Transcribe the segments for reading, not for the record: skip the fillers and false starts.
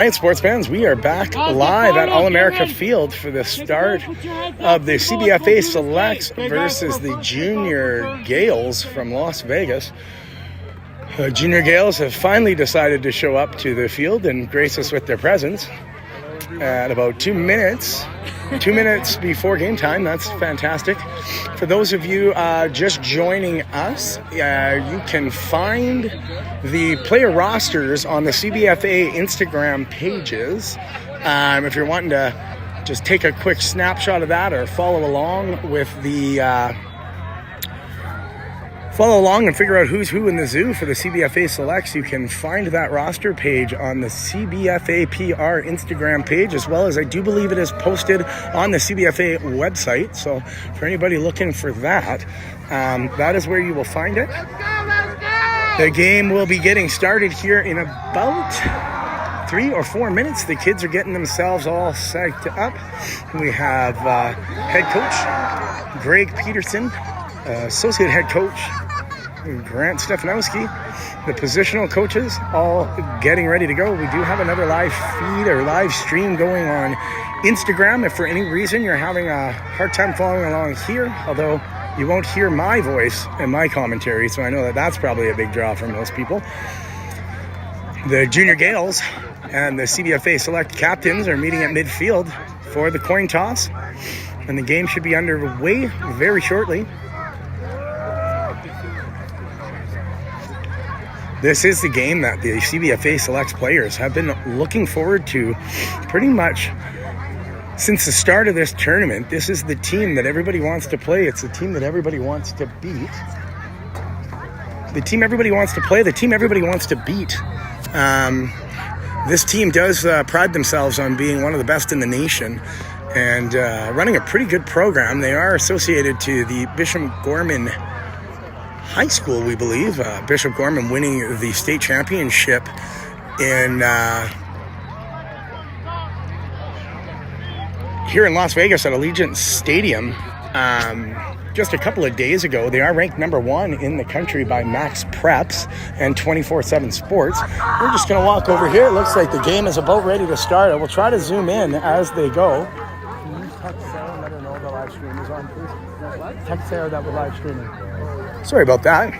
All right, sports fans, we are back live at All-America Field for the start of the CBFA Selects versus the Junior Gales from Las Vegas. Junior Gales have finally decided to show up to the field and grace us with their presence at about 2 minutes before game time. That's fantastic. For those of you just joining us, you can find the player rosters on the CBFA Instagram pages. If you're wanting to just take a quick snapshot of that or follow along with the and figure out who's who in the zoo for the CBFA Selects, you can find that roster page on the CBFA PR Instagram page, as well as I do believe it is posted on the CBFA website. So for anybody looking for that, that is where you will find it. The game will be getting started here in about 3 or 4 minutes. The kids are getting themselves all psyched up. We have head coach Greg Peterson, associate head coach Grant Stefanowski, the positional coaches all getting ready to go. We do have another live feed or live stream going on Instagram. If for any reason you're having a hard time following along here, although you won't hear my voice and my commentary, so I know that that's probably a big draw for most people. The Junior Gales and the CBFA Select captains are meeting at midfield for the coin toss, and the game should be underway very shortly. This is the game that the CBFA Selects players have been looking forward to pretty much since the start of this tournament. This is the team that everybody wants to play. It's the team that everybody wants to beat. The team everybody wants to play. The team everybody wants to beat. This team does pride themselves on being one of the best in the nation and running a pretty good program. They are associated to the Bishop Gorman High School, we believe. Bishop Gorman winning the state championship in here in Las Vegas at Allegiant Stadium just a couple of days ago. They are ranked number 1 in the country by Max Preps and 24/7 Sports. We're just going to walk over here. It looks like the game is about ready to start. I will try to zoom in as they go. Can you text Sarah and let her know the live stream is on, please? Text Sarah that we're live streaming. Sorry about that.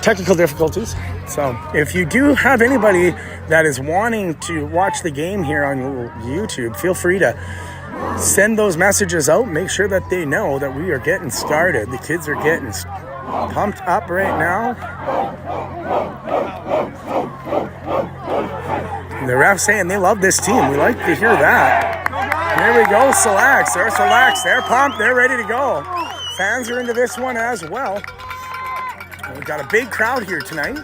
Technical difficulties. So if you do have anybody that is wanting to watch the game here on YouTube, feel free to send those messages out. Make sure that they know that we are getting started. The kids are getting pumped up right now. And the refs saying they love this team. We like to hear that. Here we go, Selects. They're Selects. They're pumped. They're ready to go. Fans are into this one as well. We've got a big crowd here tonight.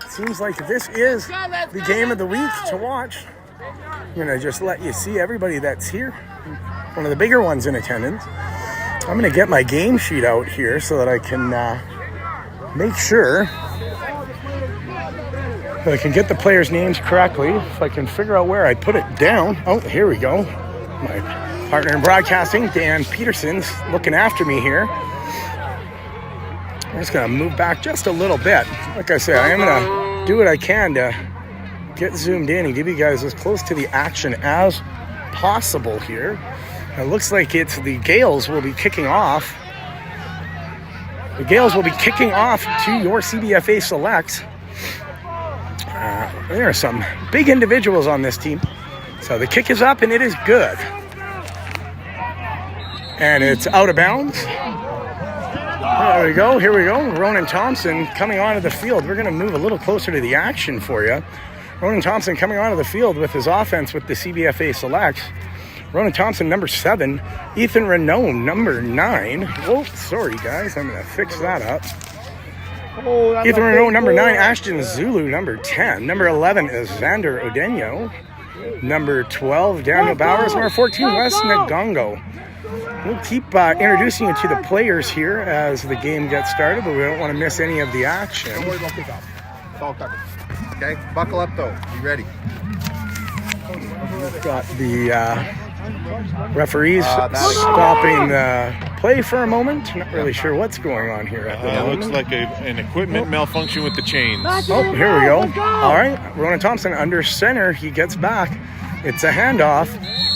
Seems like this is the game of the week to watch. I'm going to just let you see everybody that's here. One of the bigger ones in attendance. I'm going to get my game sheet out here so that I can make sure that I can get the players' names correctly. If I can figure out where I put it down. Oh, here we go. My partner in broadcasting, Dan Peterson's looking after me here. I'm just going to move back just a little bit. Like I said, I am going to do what I can to get zoomed in and give you guys as close to the action as possible here. It looks like it's the Gales will be kicking off. The Gales will be kicking off to your CBFA Selects. There are some big individuals on this team. So the kick is up and it is good. And it's out of bounds. There we go. Here we go. Ronan Thompson coming onto the field. We're going to move a little closer to the action for you. Ronan Thompson coming onto the field with his offense with the CBFA Selects. Ronan Thompson, number 7. Ethan Renault, number 9. Oh, sorry, guys. I'm going to fix that up. Ethan Renault, number 9. Ashton Zulu, number 10. Number 11 is Xander Odenyo. Number 12, Daniel Bowers. Number 14, Wes Nagongo. We'll keep introducing you to the players here as the game gets started, but we don't want to miss any of the action. Don't worry about kickoff. It's all covered. Okay? Buckle up, though. Be ready. We've got the Referees stopping the play for a moment. Not really sure what's going on here at the moment. Looks like an equipment malfunction with the chains. Oh, here we go. All right, Ronan Thompson under center. He gets back. It's a handoff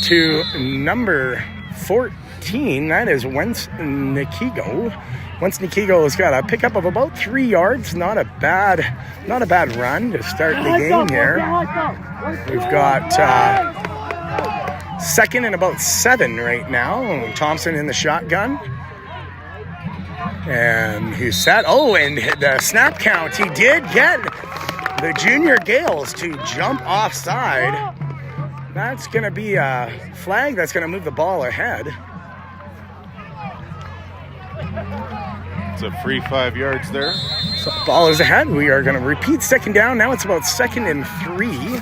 to number 14. That is Wentz Nikigo. Wentz Nikigo has got a pickup of about 3 yards. Not a bad run to start the game here. We've got second and about 7 right now. Thompson in the shotgun. And he's set. Oh, and the snap count. He did get the junior Gales to jump offside. That's going to be a flag that's going to move the ball ahead. It's a free 5 yards there. So the ball is ahead. We are going to repeat second down. Now it's about 2nd and 3.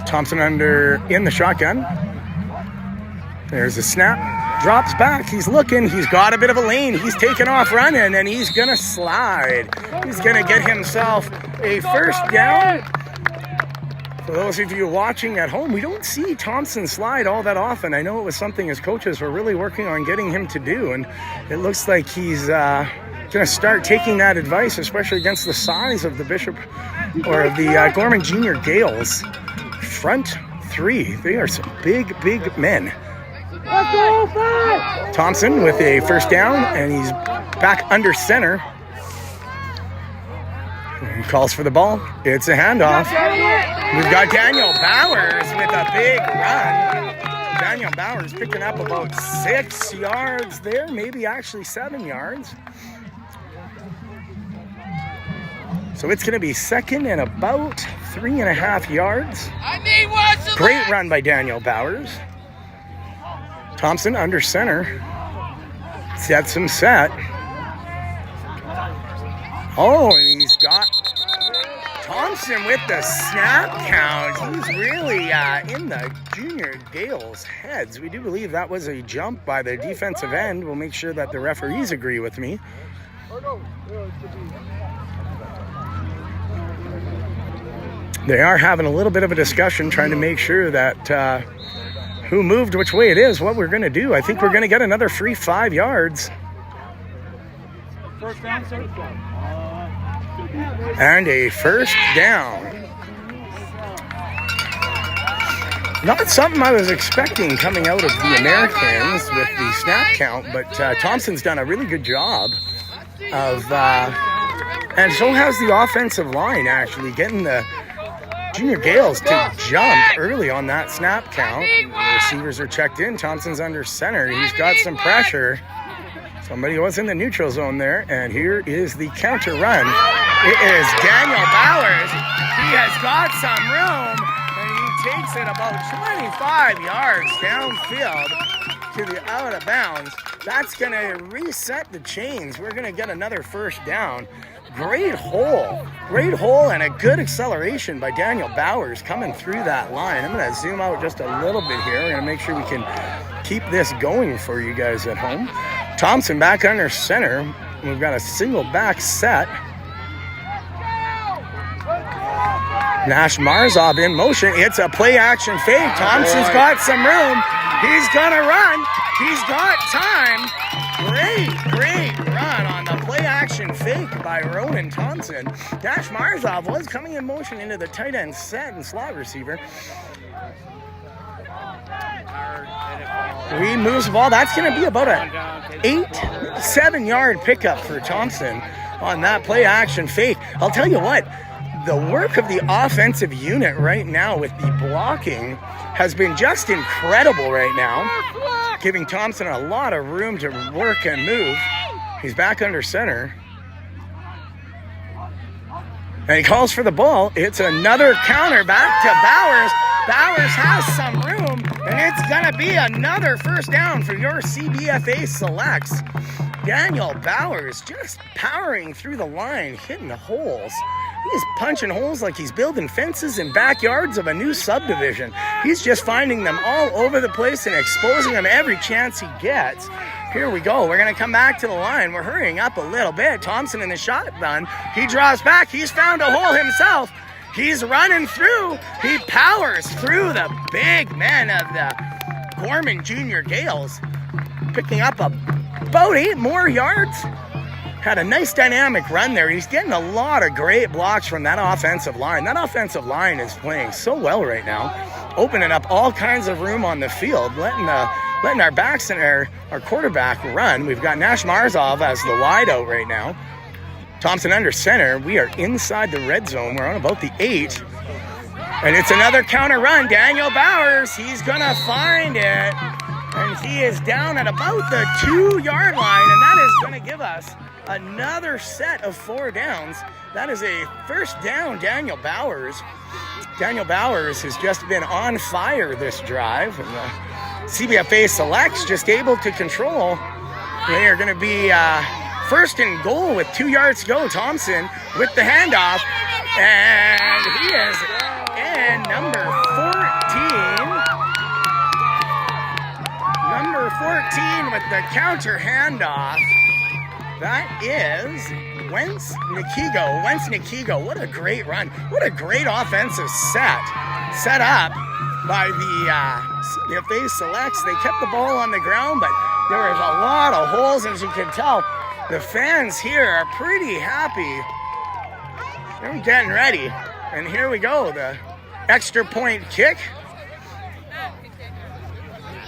Thompson in the shotgun. There's a snap. Drops back. He's looking. He's got a bit of a lane. He's taking off running, and he's going to slide. He's going to get himself a first down. For those of you watching at home, we don't see Thompson slide all that often. I know it was something his coaches were really working on getting him to do, and it looks like he's going to start taking that advice, especially against the size of the Bishop or the Gorman Junior Gales. Front 3. They are some big men. Thompson with a first down, and he's back under center. He calls for the ball. It's a handoff. We've got Daniel Bowers with a big run. Daniel Bowers picking up about 6 yards there, maybe actually 7 yards. So it's going to be second and about 3.5 yards. Great run by Daniel Bowers. Thompson under center. Sets him set. Oh, and he's got Thompson with the snap count. He's really in the junior Gales' heads. We do believe that was a jump by the defensive end. We'll make sure that the referees agree with me. They are having a little bit of a discussion, trying to make sure that who moved which way it is, what we're going to do. I think we're going to get another free 5 yards. First down, sir. And a first down. Not something I was expecting coming out of the Americans with the snap count, but Thompson's done a really good job of, and so has the offensive line actually, getting the Junior Gales to jump early on that snap count. The receivers are checked in. Thompson's under center. He's got some pressure. Somebody was in the neutral zone there, and here is the counter run. It is Daniel Bowers. He has got some room, and he takes it about 25 yards downfield to the out of bounds. That's going to reset the chains. We're going to get another first down. Great hole and a good acceleration by Daniel Bowers coming through that line. I'm going to zoom out just a little bit here. We're going to make sure we can keep this going for you guys at home. Thompson back under center. We've got a single back set. Nash Marzov in motion. It's a play action fake. Thompson's got some room. He's gonna run. He's got time. Great run on the play action fake by Ronan Thompson. Nash Marzov was coming in motion into the tight end set and slot receiver. He moves the ball. That's going to be about a 7 yard pickup for Thompson on that play action fake. I'll tell you what, the work of the offensive unit right now with the blocking has been just incredible right now, giving Thompson a lot of room to work and move. He's back under center. And he calls for the ball. It's another counter back to Bowers. Bowers has some room, and it's going to be another first down for your CBFA selects. Daniel Bowers just powering through the line, hitting the holes. He's punching holes like he's building fences in backyards of a new subdivision. He's just finding them all over the place and exposing them every chance he gets. Here we go. We're going to come back to the line. We're hurrying up a little bit. Thompson in the shotgun. He draws back. He's found a hole himself. He's running through. He powers through the big men of the Gorman Junior Gales, picking up about 8 more yards. Had a nice dynamic run there. He's getting a lot of great blocks from that offensive line. That offensive line is playing so well right now, opening up all kinds of room on the field, letting our backs and our quarterback run. We've got Nash Marzov as the wideout right now. Thompson under center. We are inside the red zone. We're on about the 8. And it's another counter run. Daniel Bowers, he's going to find it. And he is down at about the 2-yard line. And that is going to give us another set of 4 downs. That is a first down, Daniel Bowers. Daniel Bowers has just been on fire this drive. And the CBFA Selects just able to control. They are going to be first and goal with 2 yards to go. Thompson with the handoff. And he is in number 14. Number 14 with the counter handoff. That is Wentz Nikigo. What a great run. What a great offensive set up by the CBFA Selects. They kept the ball on the ground, but there was a lot of holes, as you can tell. The fans here are pretty happy. They're getting ready. And here we go, the extra point kick.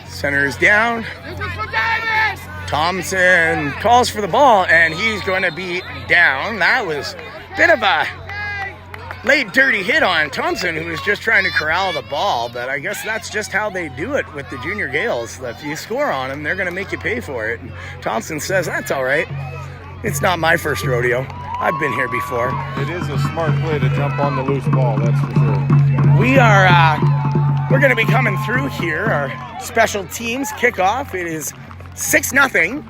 Center is down. Thompson calls for the ball, and he's going to be down. That was a bit of a late dirty hit on Thompson, who was just trying to corral the ball, but I guess that's just how they do it with the Junior Gales. If you score on them, they're going to make you pay for it. And Thompson says, that's all right. It's not my first rodeo. I've been here before. It is a smart play to jump on the loose ball, that's for sure. We're going to be coming through here. Our special teams kickoff. It is 6-0.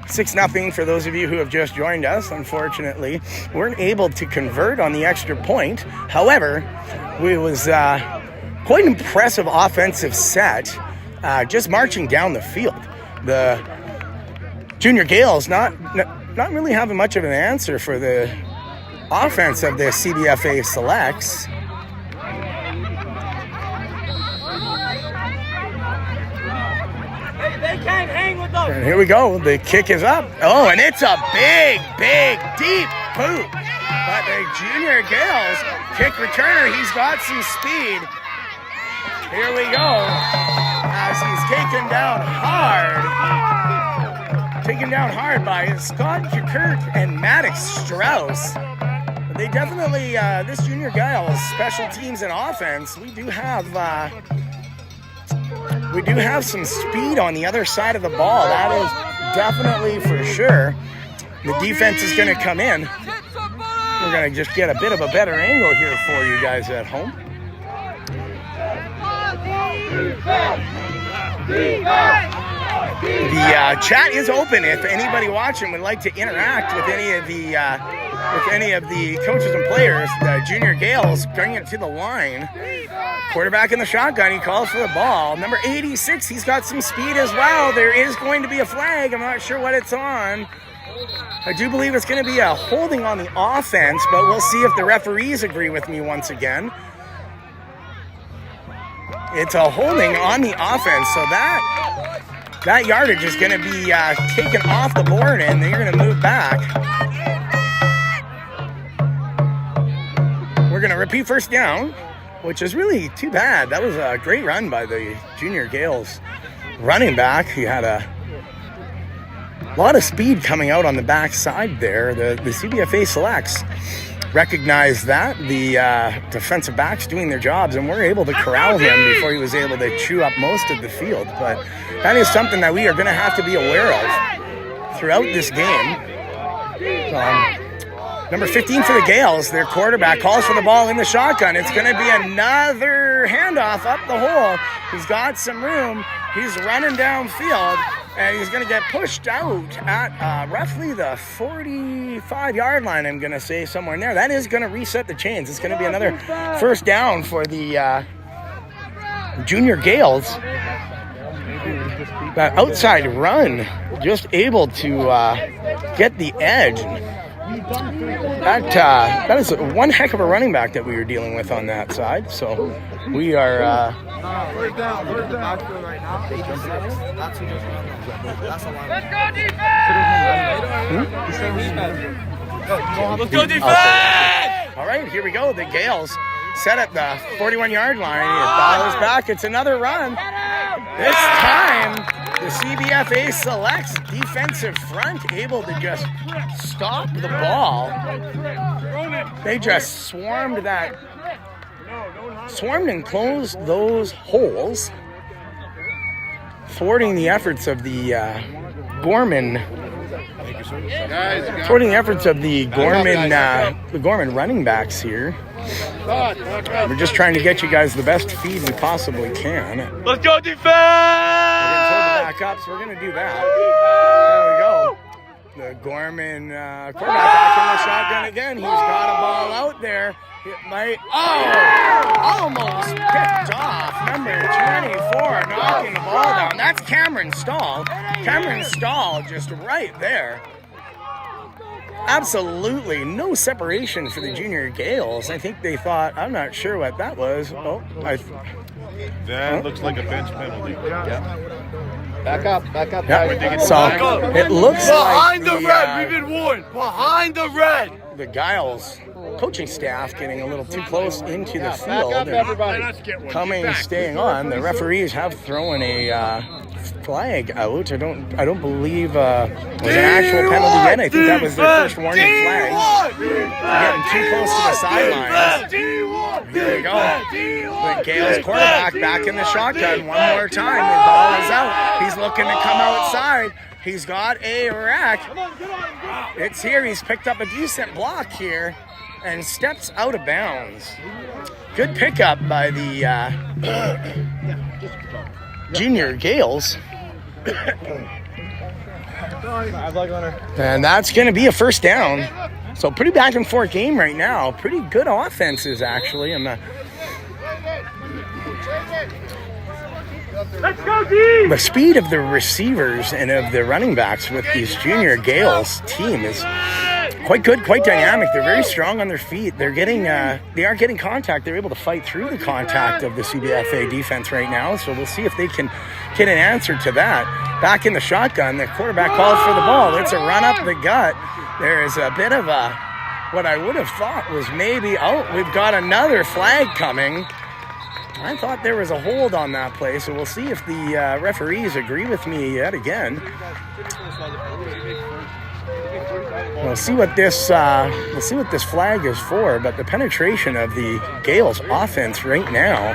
6-0 for those of you who have just joined us. Unfortunately, weren't able to convert on the extra point. However, it was quite an impressive offensive set, just marching down the field. The Junior Gales not really having much of an answer for the offense of the CBFA Selects. And here we go. The kick is up. Oh, and it's a big, deep boot. But the Junior Gales kick returner, he's got some speed. Here we go. As he's taken down hard by Scott Kirk and Maddox Strauss. They definitely, this Junior Gales special teams and offense, we do have some speed on the other side of the ball. That is definitely for sure. The defense is going to come in. We're going to just get a bit of a better angle here for you guys at home. The chat is open if anybody watching would like to interact with any of the coaches and players. The Junior Gales bring it to the line. Quarterback in the shotgun, he calls for the ball. Number 86, he's got some speed as well. There is going to be a flag. I'm not sure what it's on. I do believe it's going to be a holding on the offense, but we'll see if the referees agree with me once again. It's a holding on the offense, so that yardage is going to be taken off the board, and they're going to move back. We're going to repeat first down, which is really too bad. That was a great run by the Junior Gales running back. He had a lot of speed coming out on the back side there. The CBFA Selects recognized that. The defensive backs doing their jobs, and we're able to corral him before he was able to chew up most of the field. But that is something that we are going to have to be aware of throughout this game. Number 15 for the Gales, their quarterback calls for the ball in the shotgun. It's going to be another handoff up the hole. He's got some room. He's running downfield, and he's going to get pushed out at roughly the 45-yard line, I'm going to say, somewhere in there. That is going to reset the chains. It's going to be another first down for the Junior Gales. That outside run, just able to get the edge. That is one heck of a running back that we were dealing with on that side. So we are. First down. Let's go defense! All right, here we go. The Gales set at the 41-yard line. The ball is back. It's another run. This time, the CBFA selects defensive front able to just stop the ball. They just swarmed and closed those holes, thwarting the efforts of the Gorman running backs here. We're just trying to get you guys the best feed we possibly can. Let's go defense! We're getting told to back up, so we're going to do that. There we go. The Gorman quarterback back in the shotgun again. He's got a ball out there. It might, almost picked off. Number 24 knocking the ball down. That's Cameron Stahl. Cameron Stahl just right there. Absolutely no separation for the junior Gales. I think they thought, I'm not sure what that was. That looks like a bench penalty. Yeah. Back up. Yeah. So it looks behind like the red. We've been warned. Behind the red. The Giles coaching staff getting a little too close into the field. Back up, everybody. Staying on. The referees have thrown a flag out. I don't believe it was an actual penalty yet. I think that was their first warning flag. Getting too close to the sidelines. There we go. The Gales quarterback back in the shotgun one more time. The ball is out. He's looking to come outside. He's got a rack. It's here. He's picked up a decent block here and steps out of bounds. Good pickup by the junior Gales. And that's going to be a first down. So pretty back and forth game right now. Pretty good offenses, actually. Let's go deep! The speed of the receivers and of the running backs with these junior Gales team is quite good, quite dynamic. They're very strong on their feet. They are getting contact. They're able to fight through the contact of the CBFA defense right now. So we'll see if they can get an answer to that. Back in the shotgun, the quarterback calls for the ball. It's a run up the gut. There is a bit of what I would have thought was maybe, we've got another flag coming. I thought there was a hold on that play, so we'll see if the referees agree with me yet again. We'll see what this flag is for, but the penetration of the Gales offense right now,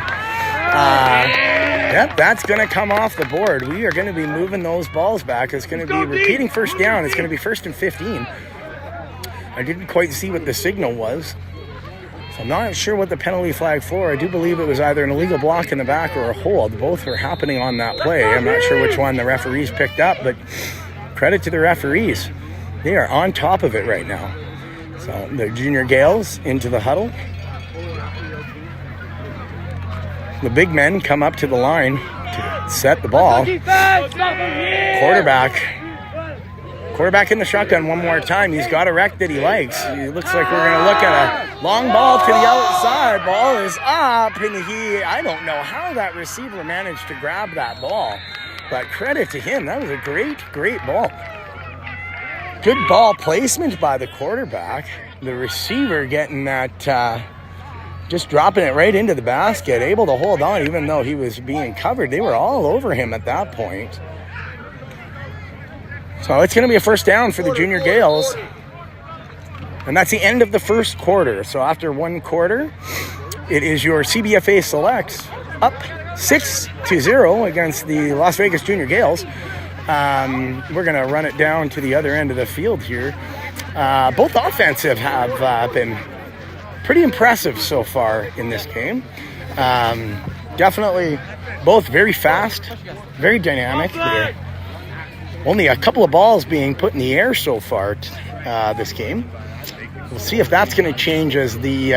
that's going to come off the board. We are going to be moving those balls back. It's going to be repeating first down. It's going to be 1st and 15. I didn't quite see what the signal was. I'm not sure what the penalty flag for. I do believe it was either an illegal block in the back or a hold. Both were happening on that play. I'm not sure which one the referees picked up, but credit to the referees. They are on top of it right now. So the junior Gales into the huddle. The big men come up to the line to set the ball. Quarterback in the shotgun one more time. He's got a rec that he likes. It looks like we're going to look at a long ball to the outside. Ball is up, and I don't know how that receiver managed to grab that ball, but credit to him. That was a great ball. Good ball placement by the quarterback. The receiver getting that, just dropping it right into the basket, able to hold on even though he was being covered. They were all over him at that point. So it's going to be a first down for the junior Gales. And that's the end of the first quarter. So after one quarter, it is your CBFA Selects up 6-0 against the Las Vegas Junior Gales. We're going to run it down to the other end of the field here. Both offensive have been pretty impressive so far in this game. Definitely both very fast, very dynamic. Only a couple of balls being put in the air so far this game. We'll see if that's going to change as the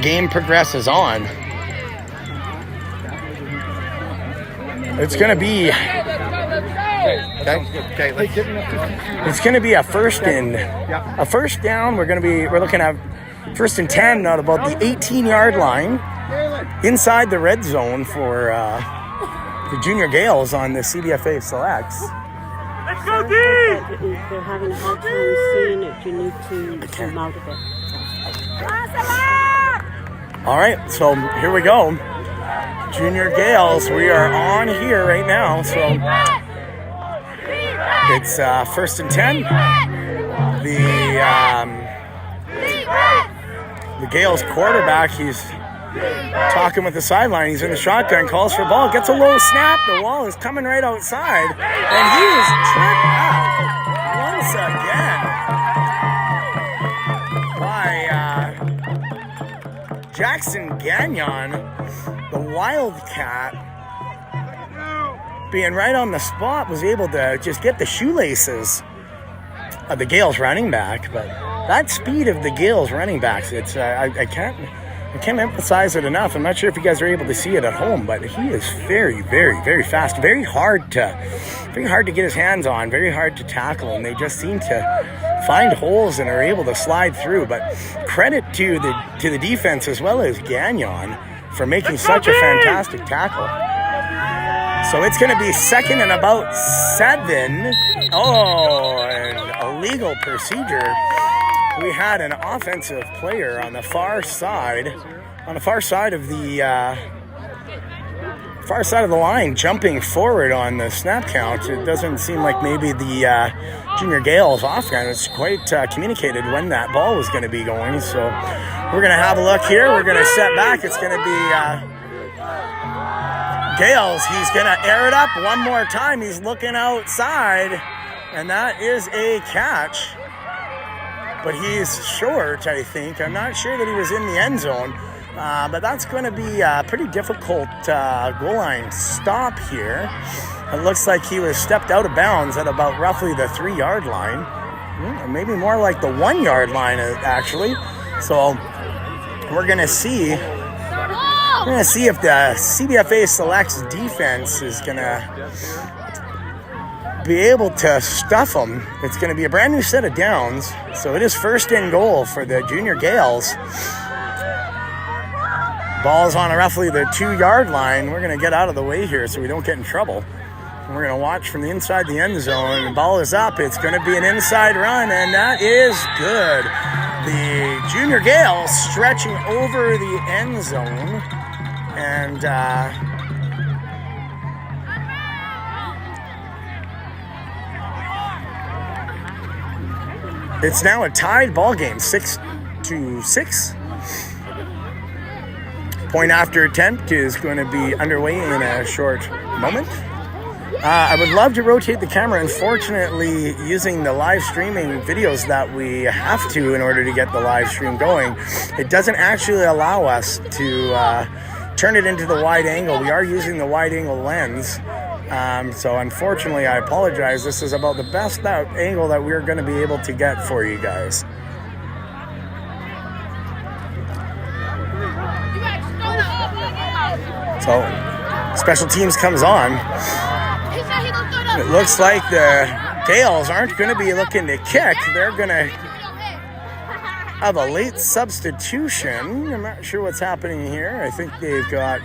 game progresses on. It's going to be Okay, let's It's going to be a first down. We're looking at first and 10 at about the 18-yard line inside the red zone for the Junior Gales on the CBFA Selects. Let's go deep! They're having a hard time seeing it. You need to come out of it. All right, so here we go. Junior Gales, we are on here right now. So it's first and 10. The Gales quarterback, he's talking with the sideline. He's in the shotgun, calls for ball, gets a low snap. The wall is coming right outside, and he is tripped up once again by Jackson Gagnon, the Wildcat, being right on the spot, was able to just get the shoelaces of the Gales running back. But that speed of the Gales running backs, it's I can't emphasize it enough. I'm not sure if you guys are able to see it at home, but he is very, very, very fast. Very hard to get his hands on. Very hard to tackle, and they just seem to find holes and are able to slide through. But credit to the defense as well as Gagnon for making such a fantastic tackle. So it's going to be second and about 7. Oh, an illegal procedure. We had an offensive player on the far side of the line, jumping forward on the snap count. It doesn't seem like maybe the Junior Gales offense quite communicated when that ball was going to be going. So we're going to have a look here. We're going to set back. It's going to be Gales. He's going to air it up one more time. He's looking outside, and that is a catch. But he's short, I think. I'm not sure that he was in the end zone. But that's going to be a pretty difficult goal line stop here. It looks like he was stepped out of bounds at about roughly the 3-yard line. Maybe more like the 1-yard line, actually. So we're going to see. We're going to see if the CBFA Selects defense is going to be able to stuff them. It's going to be a brand new set of downs. So it is first and goal for the Junior Gales. Ball's on roughly the 2-yard line. We're going to get out of the way here so we don't get in trouble. And we're going to watch from the inside the end zone. The ball is up. It's going to be an inside run, and that is good. The Junior Gales stretching over the end zone. And it's now a tied ball game, 6-6. Point after attempt is going to be underway in a short moment. I would love to rotate the camera. Unfortunately, using the live streaming videos that we have to in order to get the live stream going, it doesn't actually allow us to turn it into the wide angle. We are using the wide angle lens. So unfortunately, I apologize. This is about the best angle that we're going to be able to get for you guys. So special teams comes on. It looks like the Gales aren't going to be looking to kick. They're going to have a late substitution. I'm not sure what's happening here. I think they've got,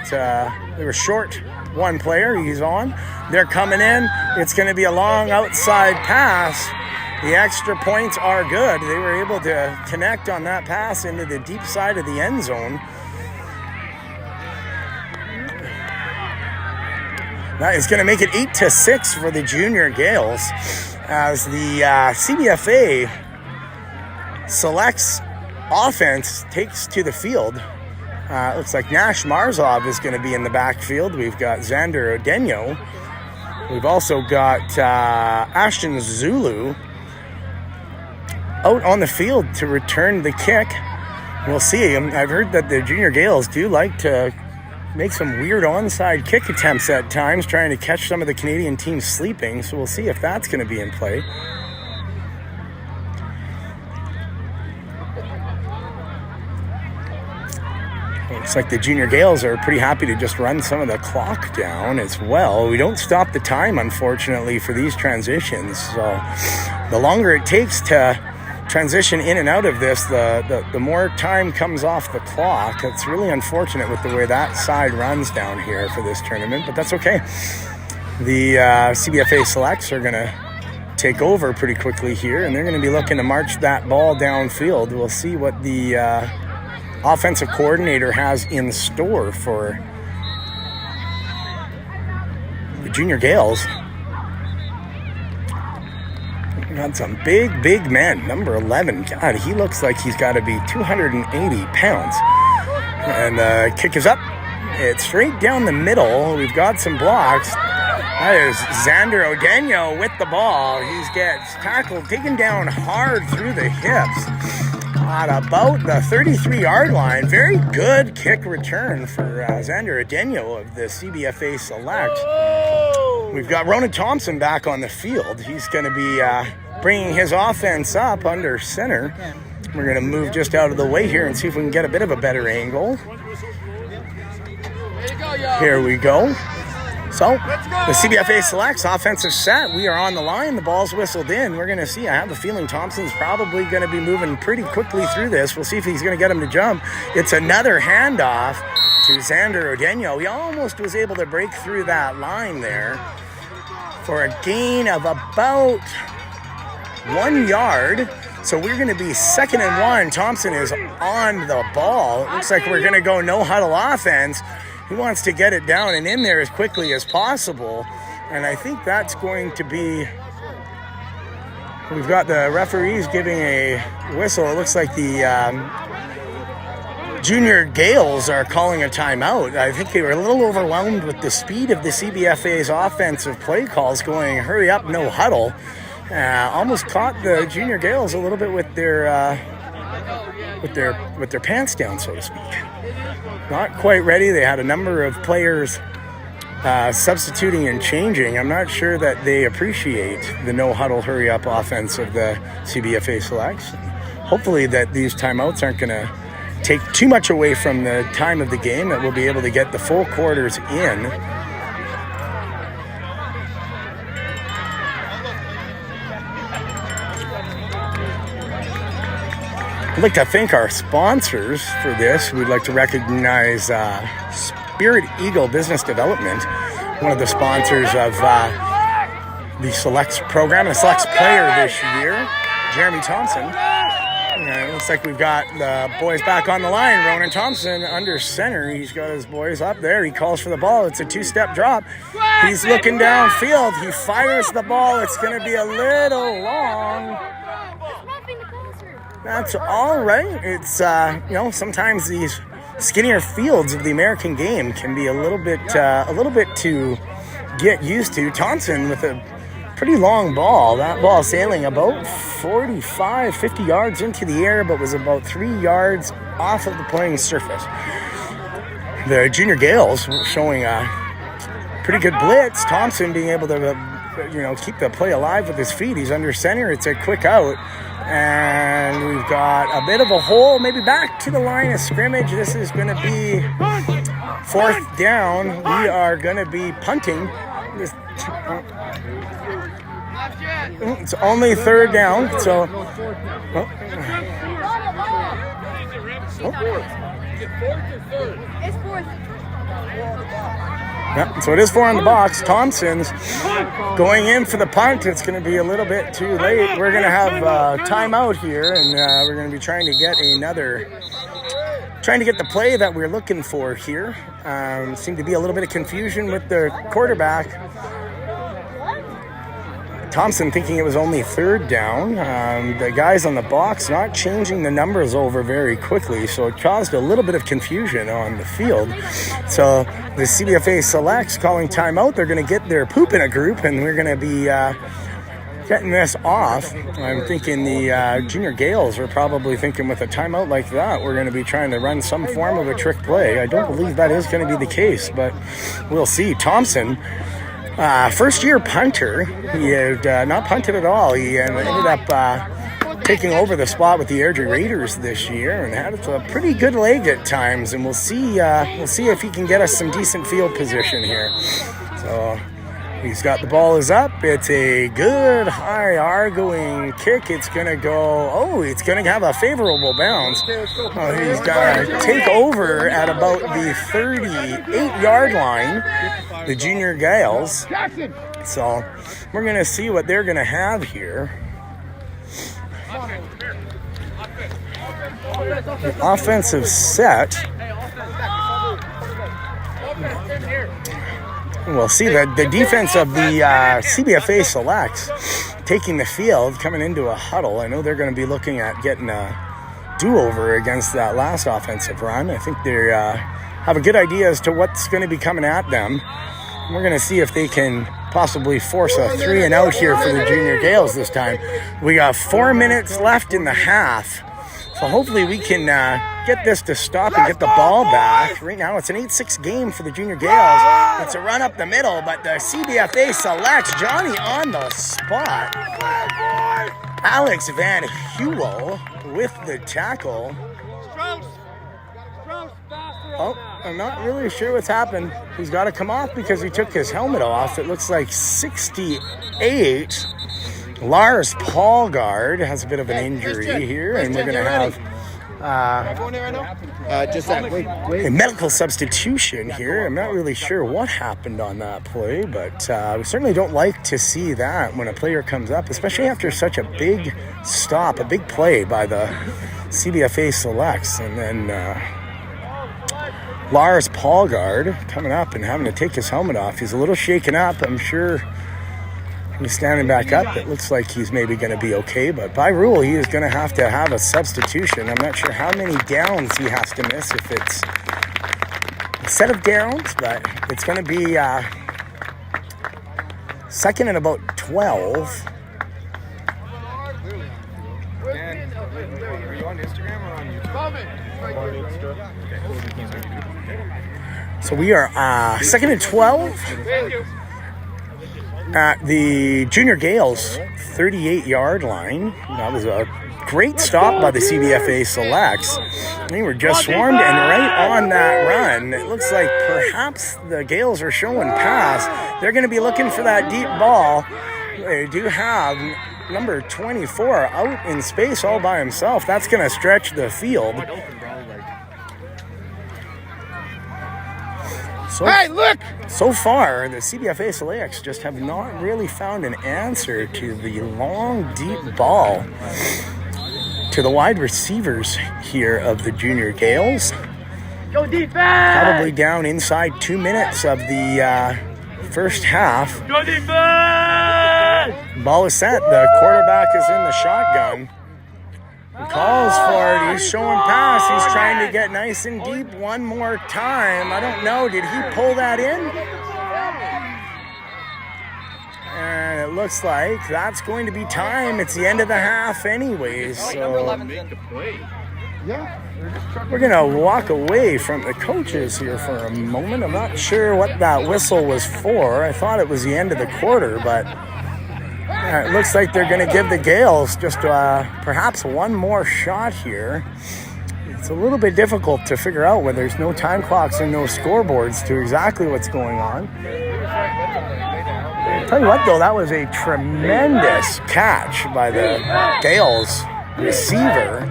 they were short one player. He's on. They're coming in. It's going to be a long outside pass. The extra points are good. They were able to connect on that pass into the deep side of the end zone. That is going to make it 8-6 for the Junior Gales as the CBFA Selects offense takes to the field. It looks like Nash Marzov is going to be in the backfield. We've got Xander Odenyo. We've also got Ashton Zulu out on the field to return the kick. We'll see. I've heard that the Junior Gales do like to make some weird onside kick attempts at times, trying to catch some of the Canadian teams sleeping. So we'll see if that's going to be in play. Looks like the junior Gales are pretty happy to just run some of the clock down as well. We don't stop the time, unfortunately, for these transitions. So the longer it takes to transition in and out of this, the more time comes off the clock. It's really unfortunate with the way that side runs down here for this tournament, but that's okay. The CBFA selects are going to take over pretty quickly here, and they're going to be looking to march that ball downfield. We'll see what the offensive coordinator has in store for the junior Gales. We got some big men. Number 11, God, he looks like he's got to be 280 pounds. And the kick is up. It's straight down the middle. We've got some blocks. That is Xander Odenyo with the ball. He gets tackled, taken down hard through the hips at about the 33-yard line. Very good kick return for Xander Odenyo of the CBFA Select. We've got Ronan Thompson back on the field. He's going to be bringing his offense up under center. We're going to move just out of the way here and see if we can get a bit of a better angle. Here we go. So, the CBFA Selects offensive set. We are on the line. The ball's whistled in. We're going to see. I have a feeling Thompson's probably going to be moving pretty quickly through this. We'll see if he's going to get him to jump. It's another handoff to Xander Odenyo. He almost was able to break through that line there for a gain of about 1 yard. So we're going to be 2nd and 1. Thompson is on the ball. It looks like we're going to go no huddle offense. He wants to get it down and in there as quickly as possible. And I think that's going to be... We've got the referees giving a whistle. It looks like the junior Gales are calling a timeout. I think they were a little overwhelmed with the speed of the CBFA's offensive play calls going, hurry up, no huddle. Almost caught the junior Gales a little bit with their pants down, so to speak. Not quite ready. They had a number of players substituting and changing. I'm not sure that they appreciate the no-huddle, hurry-up offense of the CBFA Selects. Hopefully that these timeouts aren't going to take too much away from the time of the game, that we'll be able to get the full quarters in. I'd like to thank our sponsors for this. We'd like to recognize Spirit Eagle Business Development, one of the sponsors of the Selects program, and a Selects player this year, Jeremy Thompson. It looks like we've got the boys back on the line. Ronan Thompson under center. He's got his boys up there. He calls for the ball. It's a 2-step drop. He's looking downfield. He fires the ball. It's going to be a little long. That's all right. It's, sometimes these skinnier fields of the American game can be a little bit to get used to. Thompson with a pretty long ball. That ball sailing about 45, 50 yards into the air, but was about 3 yards off of the playing surface. The junior Gales showing a pretty good blitz. Thompson being able to, keep the play alive with his feet. He's under center. It's a quick out. And we've got a bit of a hole, maybe back to the line of scrimmage. This is going to be 4th down. We are going to be punting. It's only 3rd down, so... It's 4th. Yep, so it is 4 on the box. Thompson's going in for the punt. It's going to be a little bit too late. We're going to have timeout here, and we're going to be trying to get the play that we're looking for here. Seemed to be a little bit of confusion with the quarterback. Thompson thinking it was only 3rd down. The guys on the box not changing the numbers over very quickly, so it caused a little bit of confusion on the field. So the CBFA Selects calling timeout. They're going to get their poop in a group, and we're going to be getting this off. I'm thinking the junior Gales are probably thinking with a timeout like that, we're going to be trying to run some form of a trick play. I don't believe that is going to be the case, but we'll see. Thompson, first-year punter. He had not punted at all. He ended up taking over the spot with the Airdrie Raiders this year, and had a pretty good leg at times. And we'll see if he can get us some decent field position here. So he's got the ball is up. It's a good high arguing kick. It's gonna go. Oh, it's gonna have a favorable bounce. He's gonna take over at about the 38-yard line. The junior Gales. So we're gonna see what they're gonna have here. The offensive set. We'll see the defense of the CBFA Selects taking the field, coming into a huddle. I know they're going to be looking at getting a do-over against that last offensive run. I think they have a good idea as to what's going to be coming at them. We're going to see if they can possibly force a 3-and-out here for the junior Gales this time. We got 4 minutes left in the half. So hopefully we can get this to stop and get the ball back. Right now it's an 8-6 game for the junior Gales. It's a run up the middle, but the CBFA Selects Johnny on the spot. Alex Van Hewell with the tackle. Oh, I'm not really sure what's happened. He's got to come off because he took his helmet off. It looks like 68. Lars Paulgard has a bit of an injury here, and we're going to have a medical substitution here. I'm not really sure what happened on that play, but we certainly don't like to see that when a player comes up, especially after such a big stop, a big play by the CBFA Selects. And then Lars Paulgard coming up and having to take his helmet off. He's a little shaken up, I'm sure. He's standing back up. It looks like he's maybe going to be okay, but by rule, he is going to have a substitution. I'm not sure how many downs he has to miss, if it's a set of downs, but it's going to be second and about 12. Dan, are you on Instagram or on YouTube? So we are second and 12. At the junior Gales 38-yard line. That was a great stop by the CBFA Selects. They were just swarmed, and right on that run, it looks like perhaps the Gales are showing pass. They're going to be looking for that deep ball. They do have number 24 out in space all by himself. That's going to stretch the field. So far, the CBFA Selects just have not really found an answer to the long, deep ball to the wide receivers here of the junior Gales. Go defense! Probably down inside 2 minutes of the first half. Go defense! Ball is set. The quarterback is in the shotgun. He calls for it. He's showing pass. He's trying to get nice and deep one more time. I don't know. Did he pull that in? And it looks like that's going to be time. It's the end of the half anyways. So we're going to walk away from the coaches here for a moment. I'm not sure what that whistle was for. I thought it was the end of the quarter, but it looks like they're going to give the Gales just perhaps one more shot here. It's a little bit difficult to figure out when there's no time clocks and no scoreboards to exactly what's going on. I'll tell you what, though, that was a tremendous catch by the Gales receiver.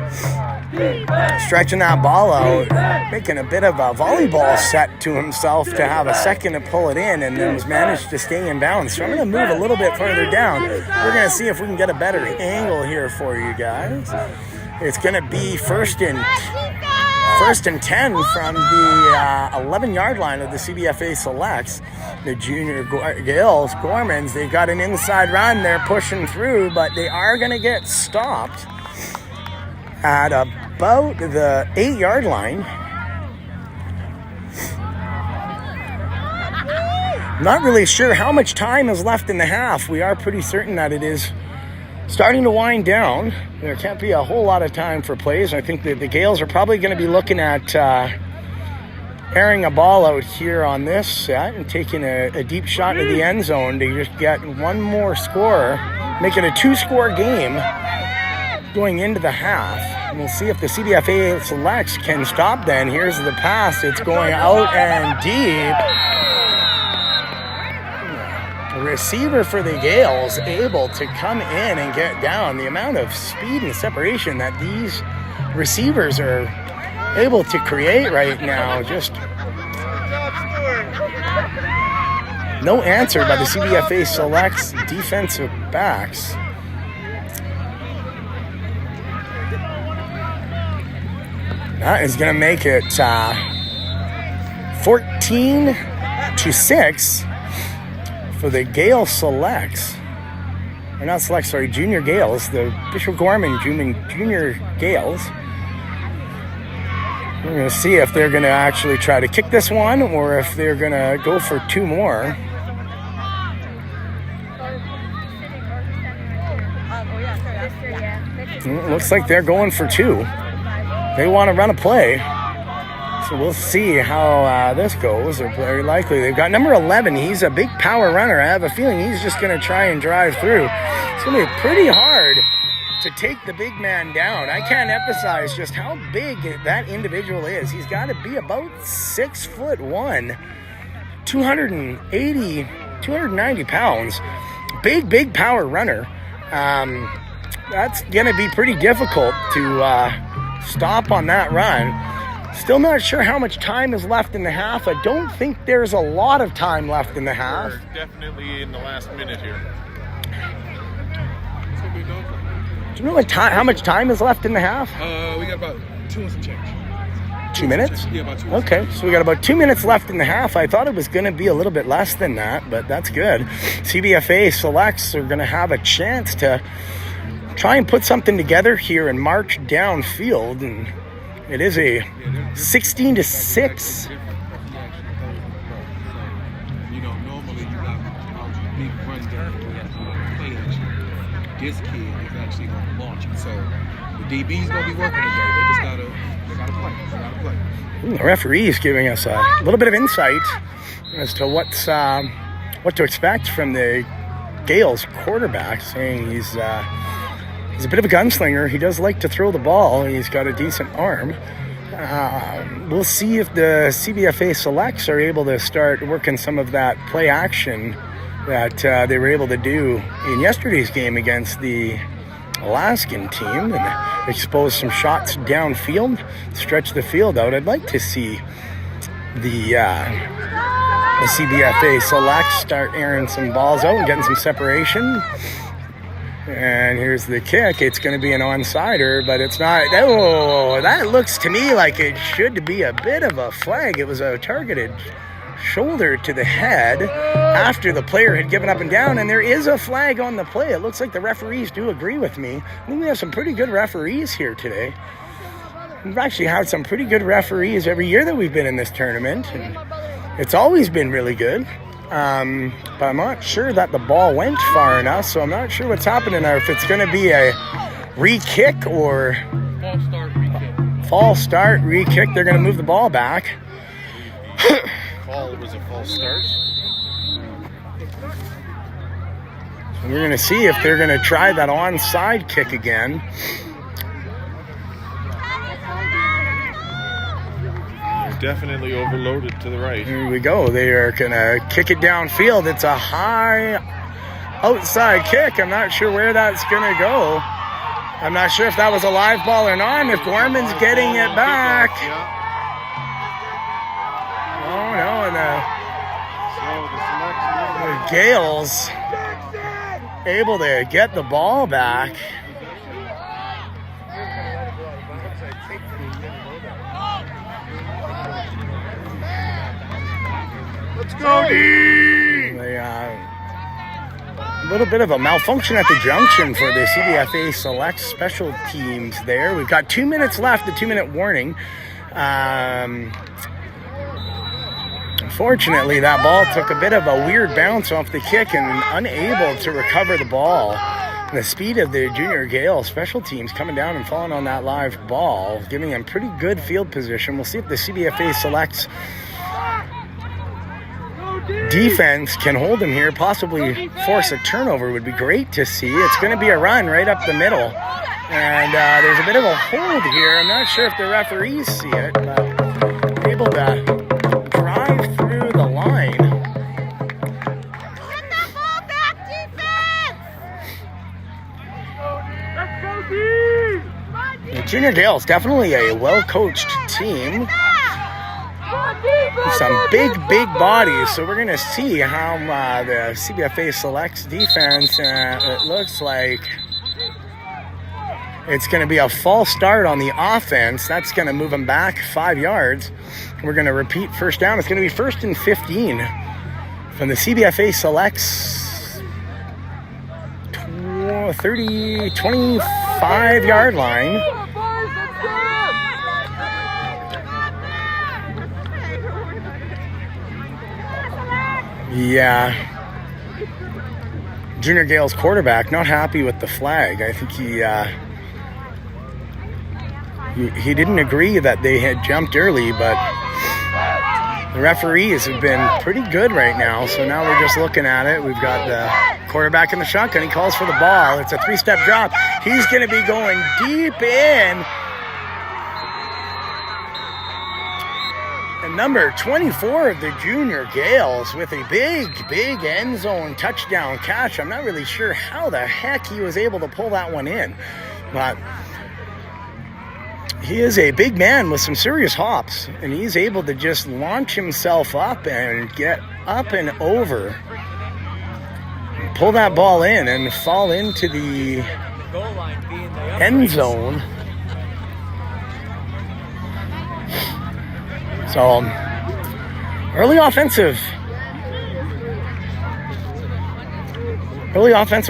Stretching that ball out, making a bit of a volleyball set to himself to have a second to pull it in, and then was managed to stay in bounds. So I'm going to move a little bit further down. We're going to see if we can get a better angle here for you guys. It's going to be first and 10 from the 11-yard line of the CBFA Selects. The junior Gales, Gormans, they've got an inside run. They're pushing through, but they are going to get stopped at about the 8-yard line. Not really sure how much time is left in the half. We are pretty certain that it is starting to wind down. There can't be a whole lot of time for plays. I think that the Gales are probably going to be looking at airing a ball out here on this set and taking a deep shot into the end zone to just get one more score, make it a 2-score game. going into the half. And we'll see if the CBFA selects can stop then. Here's the pass. It's going out and deep. The receiver for the Gales able to come in and get down. The amount of speed and separation that these receivers are able to create right now, just no answer by the CBFA selects defensive backs. That is going to make it 14-6 for the Gayle selects. Or not selects, sorry, junior Gales, the Bishop Gorman junior Gales. We're going to see if they're going to actually try to kick this one or if they're going to go for two more. It looks like they're going for two. They want to run a play. So we'll see how this goes. They're very likely. They've got number 11. He's a big power runner. I have a feeling he's just going to try and drive through. It's going to be pretty hard to take the big man down. I can't emphasize just how big that individual is. He's got to be about 6'1", 290 pounds. Big power runner. That's going to be pretty difficult to stop on that run. Still not sure how much time is left in the half. I don't think there's a lot of time left in the half. We're definitely in the last minute here. Do you know how much time is left in the half? We got about 2 and some change. 2 minutes? Yeah, about 2. Okay, so we got about 2 minutes left in the half. I thought it was going to be a little bit less than that, but that's good. CBFA selects are going to have a chance to try and put something together here and march downfield, and it is a 16-6. You know, normally you got big run down play action. This kid is actually going to launch it. So the DB's going to be working today. They just got to play. They got to play. The referee is giving us a little bit of insight as to what to expect from the Gales quarterback, saying he's a bit of a gunslinger. He does like to throw the ball. He's got a decent arm. We'll see if the CBFA selects are able to start working some of that play action that they were able to do in yesterday's game against the Alaskan team and expose some shots downfield, stretch the field out. I'd like to see the CBFA select start airing some balls out and getting some separation. And here's the kick. It's going to be an onside-er, but it's not. Oh, that looks to me like it should be a bit of a flag. It was a targeted shoulder to the head after the player had given up and down, and there is a flag on the play. It looks like the referees do agree with me. I think we have some pretty good referees here today. We've actually had some pretty good referees every year that we've been in this tournament, and it's always been really good. But I'm not sure that the ball went far enough, so I'm not sure what's happening now. If it's going to be a re-kick or false start, re-kick, they're going to move the ball back. Ball was a false start. So we're going to see if they're going to try that onside kick again. Definitely overloaded to the right. Here we go. They are going to kick it downfield. It's a high outside kick. I'm not sure where that's going to go. I'm not sure if that was a live ball or not. And if Gorman's getting it back. Oh, no. And the Gales able to get the ball back. Let's go, D! A little bit of a malfunction at the junction for the CBFA select special teams there. We've got 2 minutes left, the 2-minute warning. Unfortunately, that ball took a bit of a weird bounce off the kick and unable to recover the ball. And the speed of the junior Gayle special teams coming down and falling on that live ball, giving them pretty good field position. We'll see if the CBFA selects defense can hold him here, possibly force a turnover would be great to see. It's going to be a run right up the middle. And there's a bit of a hold here. I'm not sure if the referees see it, but able to drive through the line. Get the ball back, defense! Let's go, D! The Junior Gales, definitely a well-coached team. Some big bodies, so we're going to see how the CBFA selects defense. It looks like it's going to be a false start on the offense. That's going to move them back 5 yards. We're going to repeat first down. It's going to be 1st and 15 from the CBFA selects 25-yard line. Yeah. Junior Gales quarterback not happy with the flag. I think he didn't agree that they had jumped early, but the referees have been pretty good right now. So now we're just looking at it. We've got the quarterback in the shotgun. He calls for the ball. It's a 3-step drop. He's going to be going deep in. And number 24 of the Junior Gales with a big end zone touchdown catch. I'm not really sure how the heck he was able to pull that one in, but he is a big man with some serious hops, and he's able to just launch himself up and get up and over, pull that ball in and fall into the end zone. So, early offensive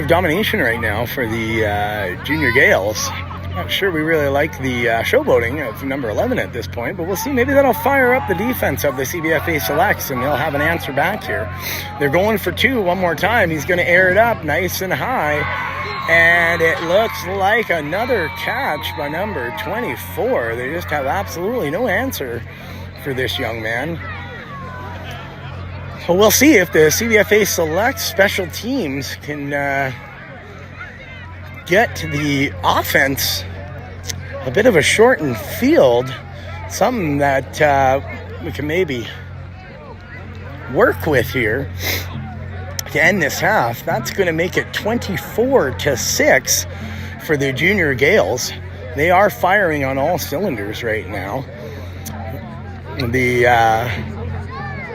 domination right now for the Junior Gales. Not sure we really like the showboating of number 11 at this point, but we'll see. Maybe that'll fire up the defense of the CBFA selects, and they'll have an answer back here. They're going for 2 one more time. He's going to air it up nice and high, and it looks like another catch by number 24. They just have absolutely no answer for this young man. So we'll see if the CBFA select special teams can get the offense a bit of a shortened field, something that we can maybe work with here to end this half. That's going to make it 24-6 for the Junior Gales. They are firing on all cylinders right now. The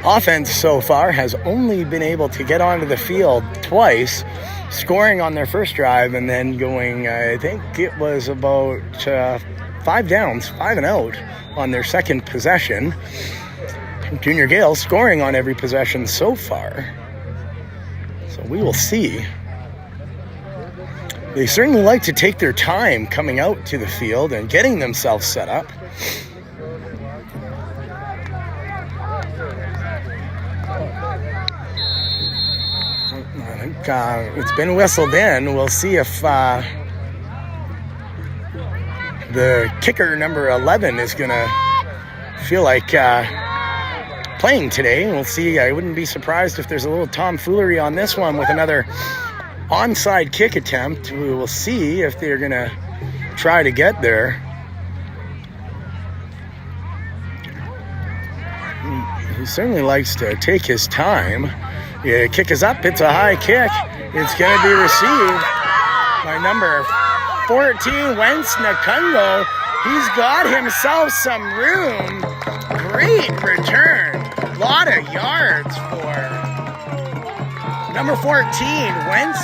offense so far has only been able to get onto the field twice, scoring on their first drive and then going, I think it was about 5 downs, 5 and out on their second possession. Junior Gale scoring on every possession so far. So we will see. They certainly like to take their time coming out to the field and getting themselves set up. It's been whistled in. We'll see if the kicker, number 11, is going to feel like playing today. We'll see. I wouldn't be surprised if there's a little tomfoolery on this one with another onside kick attempt. We will see if they're going to try to get there. He certainly likes to take his time. Yeah, kick is up. It's a high kick. It's going to be received by number 14, Wentz Nakungo. He's got himself some room. Great return. A lot of yards for number 14, Wentz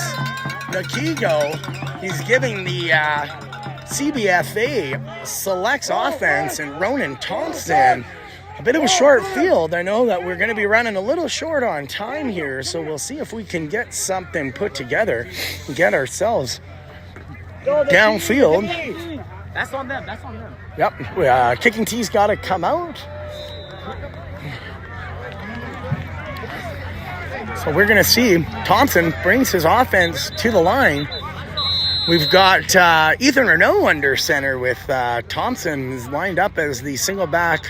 Nakungo. He's giving the CBFA selects offense and Ronan Thompson a bit of a short field. I know that we're going to be running a little short on time here, so we'll see if we can get something put together and get ourselves downfield. That's on them. That's on them. Yep. Kicking tee's got to come out. So we're going to see Thompson brings his offense to the line. We've got Ethan Renault under center with Thompson is lined up as the single back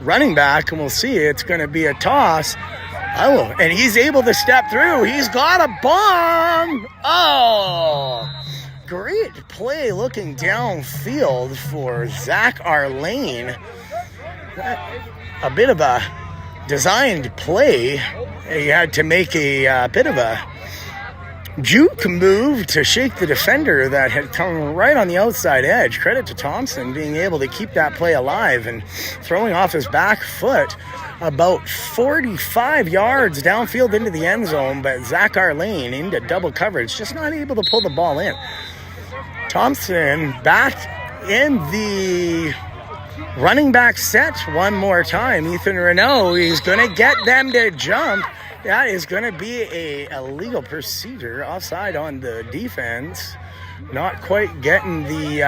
running back, and we'll see. It's going to be a toss. Oh, and he's able to step through. He's got a bomb. Oh, great play looking downfield for Zach Arlane. A bit of a designed play. He had to make a bit of a juke move to shake the defender that had come right on the outside edge. Credit to Thompson being able to keep that play alive and throwing off his back foot about 45 yards downfield into the end zone, but Zach Arlane into double coverage, just not able to pull the ball in. Thompson back in the running back set one more time. Ethan Renault, he's going to get them to jump. That is going to be a illegal procedure, offside on the defense. Not quite getting the...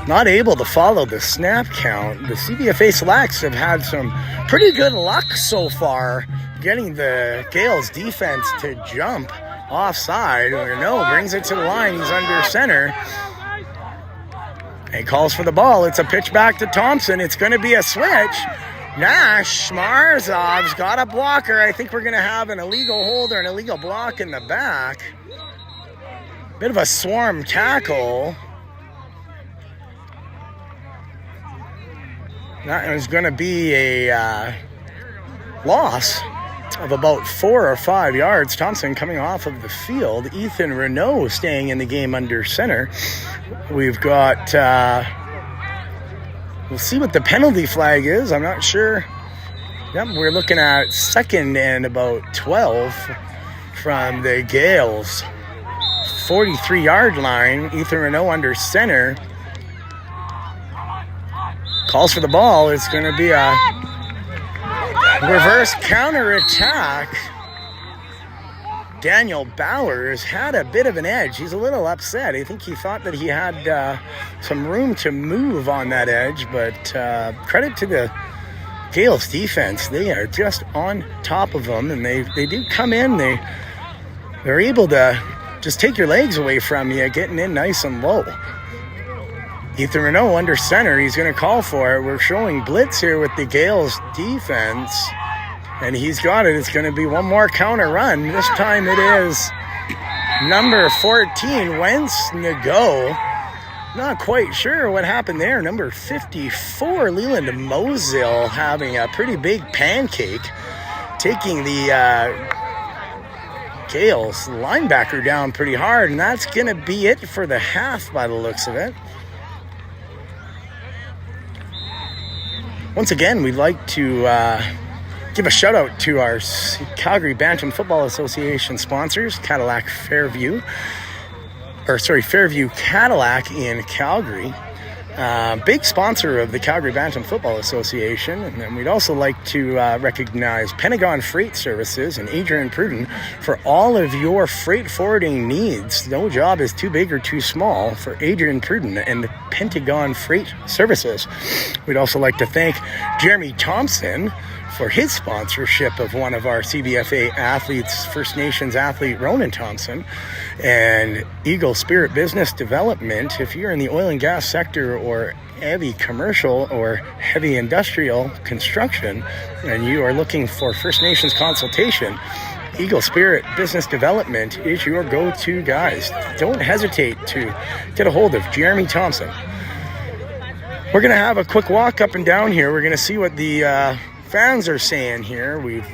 not able to follow the snap count. The CBFA Selects have had some pretty good luck so far getting the Gales defense to jump offside. Renault brings it to the line. He's under center. He calls for the ball. It's a pitch back to Thompson. It's going to be a switch. Nash Marzov's got a blocker. I think we're going to have an illegal hold or an illegal block in the back. Bit of a swarm tackle. That is going to be a loss of about 4 or 5 yards. Thompson coming off of the field. Ethan Renault staying in the game under center. We've got, we'll see what the penalty flag is. I'm not sure. Yep, we're looking at 2nd and about 12 from the Gales 43-yard line. Ethan Renault under center. Calls for the ball. It's going to be a reverse counterattack. Daniel Bowers had a bit of an edge. He's a little upset. I think he thought that he had some room to move on that edge, but credit to the Gales defense. They are just on top of them, and they do come in. They're able to just take your legs away from you, getting in nice and low. Ethan Renault under center. He's going to call for it. We're showing blitz here with the Gales defense. And he's got it. It's going to be one more counter run. This time it is number 14, Wentz Nago. Not quite sure what happened there. Number 54, Leland Mosil, having a pretty big pancake. Taking the Gales linebacker down pretty hard. And that's going to be it for the half by the looks of it. Once again, we'd like to give a shout out to our Calgary Bantam Football Association sponsors, Fairview Cadillac in Calgary. Big sponsor of the Calgary Bantam Football Association. And then we'd also like to recognize Pentagon Freight Services and Adrian Pruden for all of your freight forwarding needs. No job is too big or too small for Adrian Pruden and the Pentagon Freight Services. We'd also like to thank Jeremy Thompson for his sponsorship of one of our CBFA athletes, First Nations athlete Ronan Thompson, and Eagle Spirit Business Development. If you're in the oil and gas sector or heavy commercial or heavy industrial construction and you are looking for First Nations consultation, Eagle Spirit Business Development is your go-to guys. Don't hesitate to get a hold of Jeremy Thompson. We're going to have a quick walk up and down here. We're going to see what the fans are saying here. We've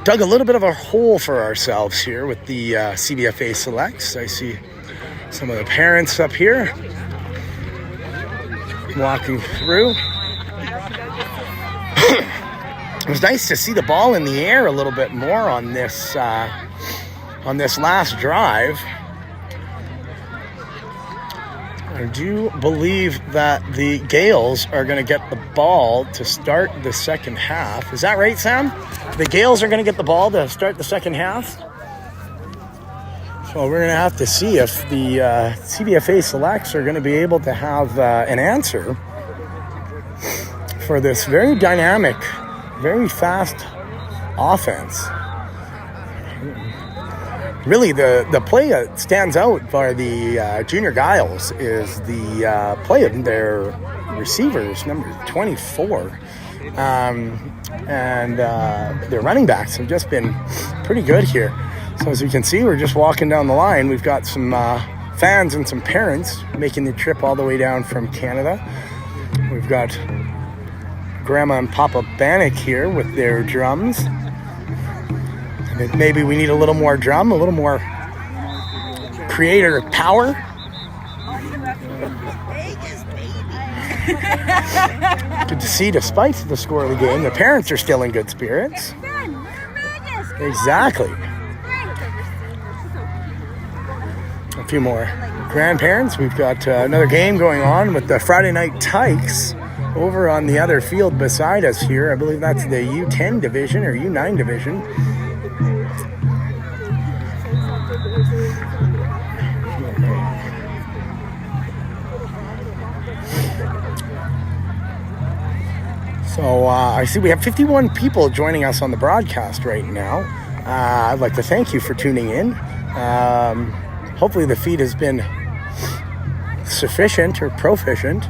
dug a little bit of a hole for ourselves here with the CBFA Selects. I see some of the parents up here walking through. It was nice to see the ball in the air a little bit more on this last drive. I do believe that the Gales are going to get the ball to start the second half. Is that right, Sam? The Gales are going to get the ball to start the second half? So we're going to have to see if the CBFA Selects are going to be able to have an answer for this very dynamic, very fast offense. Really, the play that stands out by the Junior Giles is the play of their receivers, number 24, And their running backs have just been pretty good here. So as you can see, we're just walking down the line. We've got some fans and some parents making the trip all the way down from Canada. We've got Grandma and Papa Bannock here with their drums. And maybe we need a little more drum, a little more creator power. Good to see, despite the score of the game, the parents are still in good spirits. Exactly. A few more grandparents. We've got another game going on with the Friday Night Tykes over on the other field beside us here. I believe that's the U10 division or U9 division. So I see we have 51 people joining us on the broadcast right now. I'd like to thank you for tuning in. Hopefully the feed has been sufficient or proficient.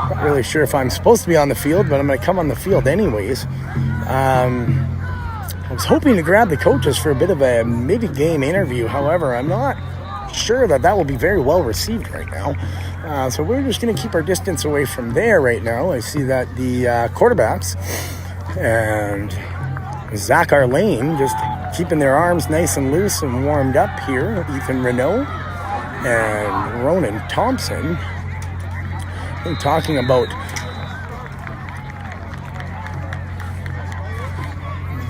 Not really sure if I'm supposed to be on the field, but I'm going to come on the field anyways. I was hoping to grab the coaches for a bit of a mid-game interview. However, I'm not sure that will be very well received right now. So we're just going to keep our distance away from there right now. I see that the quarterbacks and Zach Arlane just keeping their arms nice and loose and warmed up here. Ethan Renault and Ronan Thompson. I'm talking about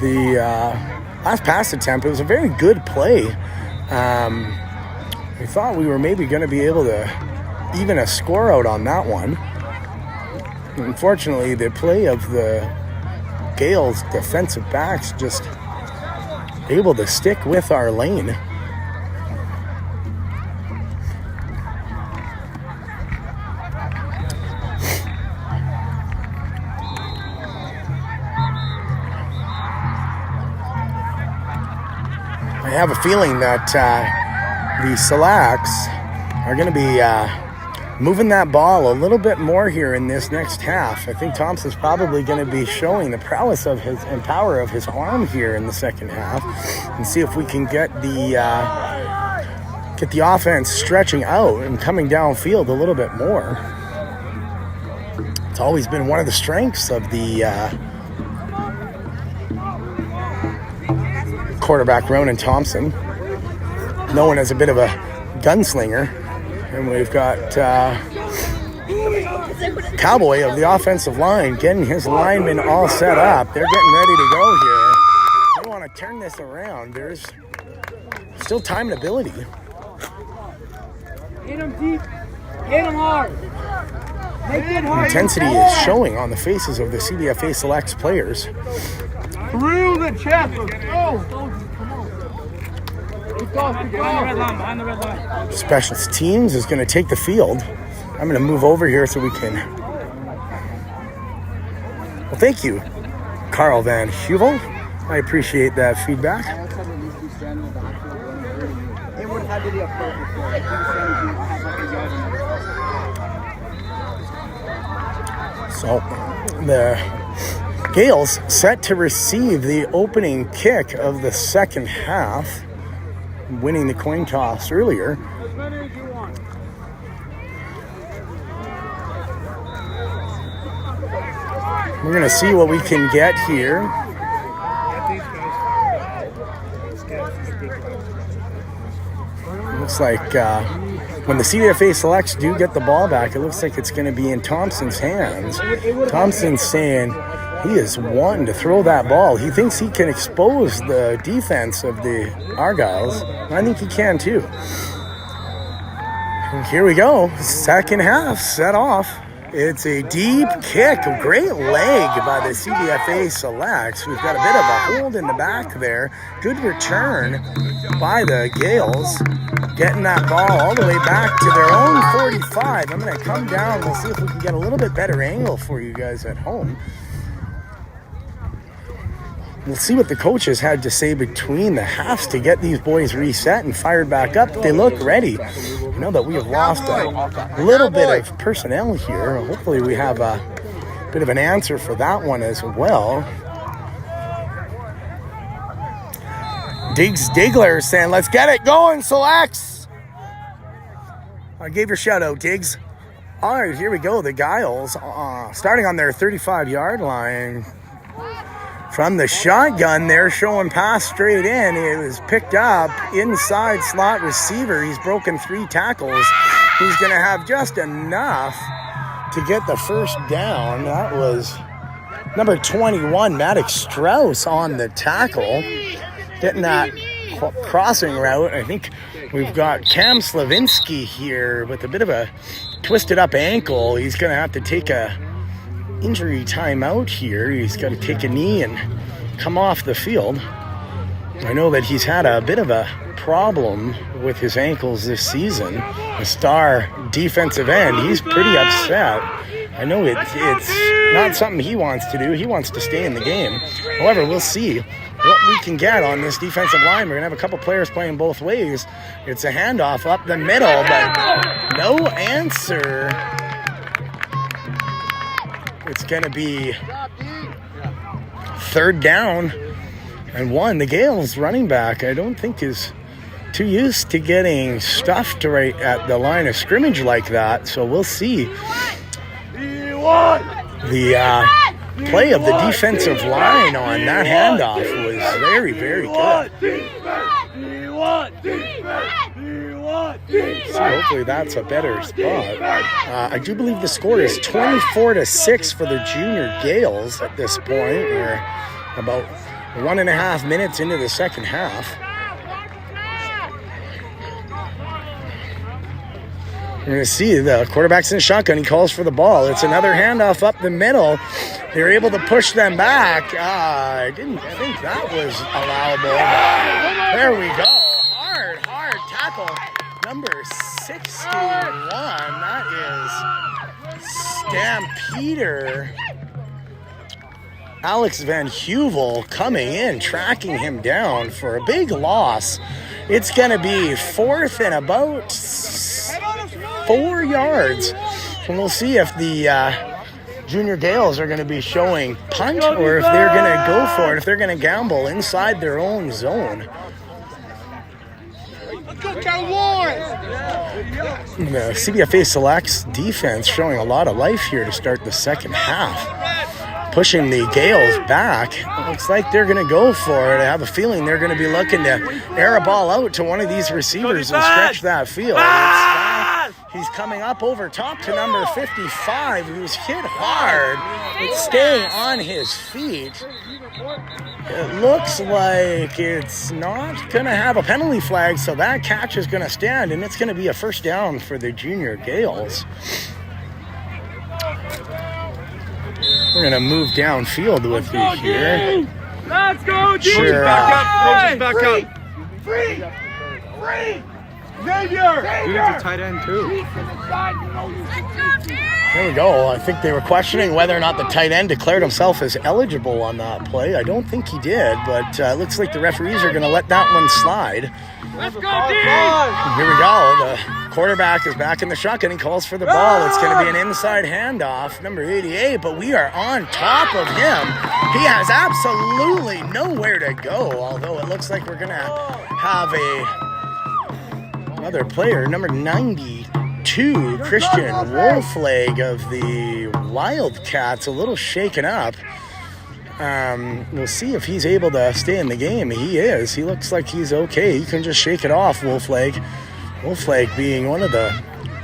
the last pass attempt. It was a very good play. We thought we were maybe going to be able to even a score out on that one. Unfortunately, the play of the Gayle's defensive backs just able to stick with our lane. I have a feeling that the Selects are going to be moving that ball a little bit more here in this next half. I think Thompson's probably going to be showing the prowess of his and power of his arm here in the second half, and see if we can get the offense stretching out and coming downfield a little bit more. It's always been one of the strengths of the quarterback Ronan Thompson, known as a bit of a gunslinger. And we've got Cowboy of the offensive line getting his linemen all set up. They're getting ready to go here. They want to turn this around. There's still time and ability. Hit him deep. Hit him hard. Make it hard. Intensity is showing on the faces of the CBFA Selects players. Through the chest. Let's go. Behind the red line. Specials teams is going to take the field. I'm going to move over here so we can. Well, thank you, Carl Van Heuvel. I appreciate that feedback. So the Gayle's set to receive the opening kick of the second half, winning the coin toss earlier. We're going to see what we can get here. Looks like when the CBFA Selects do get the ball back, it looks like it's going to be in Thompson's hands. Thompson's saying he is wanting to throw that ball. He thinks he can expose the defense of the Argyles. I think he can too. And here we go. Second half set off. It's a deep kick, a great leg by the CBFA Selects. We've got a bit of a hold in the back there. Good return by the Gayles, getting that ball all the way back to their own 45. I'm going to come down. We'll see if we can get a little bit better angle for you guys at home. We'll see what the coaches had to say between the halves to get these boys reset and fired back up. They look ready. We know that we have lost a little bit of personnel here. Hopefully we have a bit of an answer for that one as well. Digler saying, let's get it going, Selects. I gave your shout out, Diggs. All right, here we go. The Gayles starting on their 35-yard line. From the shotgun, they're showing pass straight in. It was picked up inside slot receiver. He's broken 3 tackles. He's going to have just enough to get the first down. That was number 21, Maddox Strauss, on the tackle. Getting that crossing route. I think we've got Cam Slavinsky here with a bit of a twisted up ankle. He's going to have to take a injury timeout here. He's got to take a knee and come off the field. I know that he's had a bit of a problem with his ankles this season. A star defensive end. He's pretty upset. I know it's not something he wants to do. He wants to stay in the game. However, we'll see what we can get on this defensive line. We're going to have a couple players playing both ways. It's a handoff up the middle, but no answer. It's going to be 3rd down and 1. The Gales running back, I don't think is too used to getting stuffed right at the line of scrimmage like that. So we'll see. The play of the defensive line on that handoff was very, very good. So hopefully that's a better spot. I do believe the score is 24-6 for the Junior Gales at this point. We're about 1.5 minutes into the second half. We're going to see the quarterback's in the shotgun. He calls for the ball. It's another handoff up the middle. They're able to push them back. I didn't think that was allowable. There we go. Hard tackle. Number 61. That is Stampeder. Alex Van Heuvel coming in, tracking him down for a big loss. It's going to be 4th and about 4 yards. And we'll see if the Junior Gales are going to be showing punt or if they're going to go for it, if they're going to gamble inside their own zone. The CBFA Selects defense showing a lot of life here to start the second half. Pushing the Gales back. It looks like they're going to go for it. I have a feeling they're going to be looking to air a ball out to one of these receivers and stretch that field. He's coming up over top to number 55, who's hit hard. It's staying on his feet. It looks like it's not going to have a penalty flag, so that catch is going to stand, and it's going to be a first down for the Junior Gales. We're going to move downfield with you here. Let's go, Junior! Sure. Back up! Free! Xavier! He's a tight end too. There we go. I think they were questioning whether or not the tight end declared himself as eligible on that play. I don't think he did, but it looks like the referees are going to let that one slide. Let's go, D! Here we go. The quarterback is back in the shotgun. He calls for the ball. It's going to be an inside handoff, number 88, but we are on top of him. He has absolutely nowhere to go, although it looks like we're going to have another player, number 92, Christian Wolflag of the Wildcats, a little shaken up. We'll see if he's able to stay in the game. He is. He looks like he's okay. He can just shake it off, Wolflag. Wolflag being one of the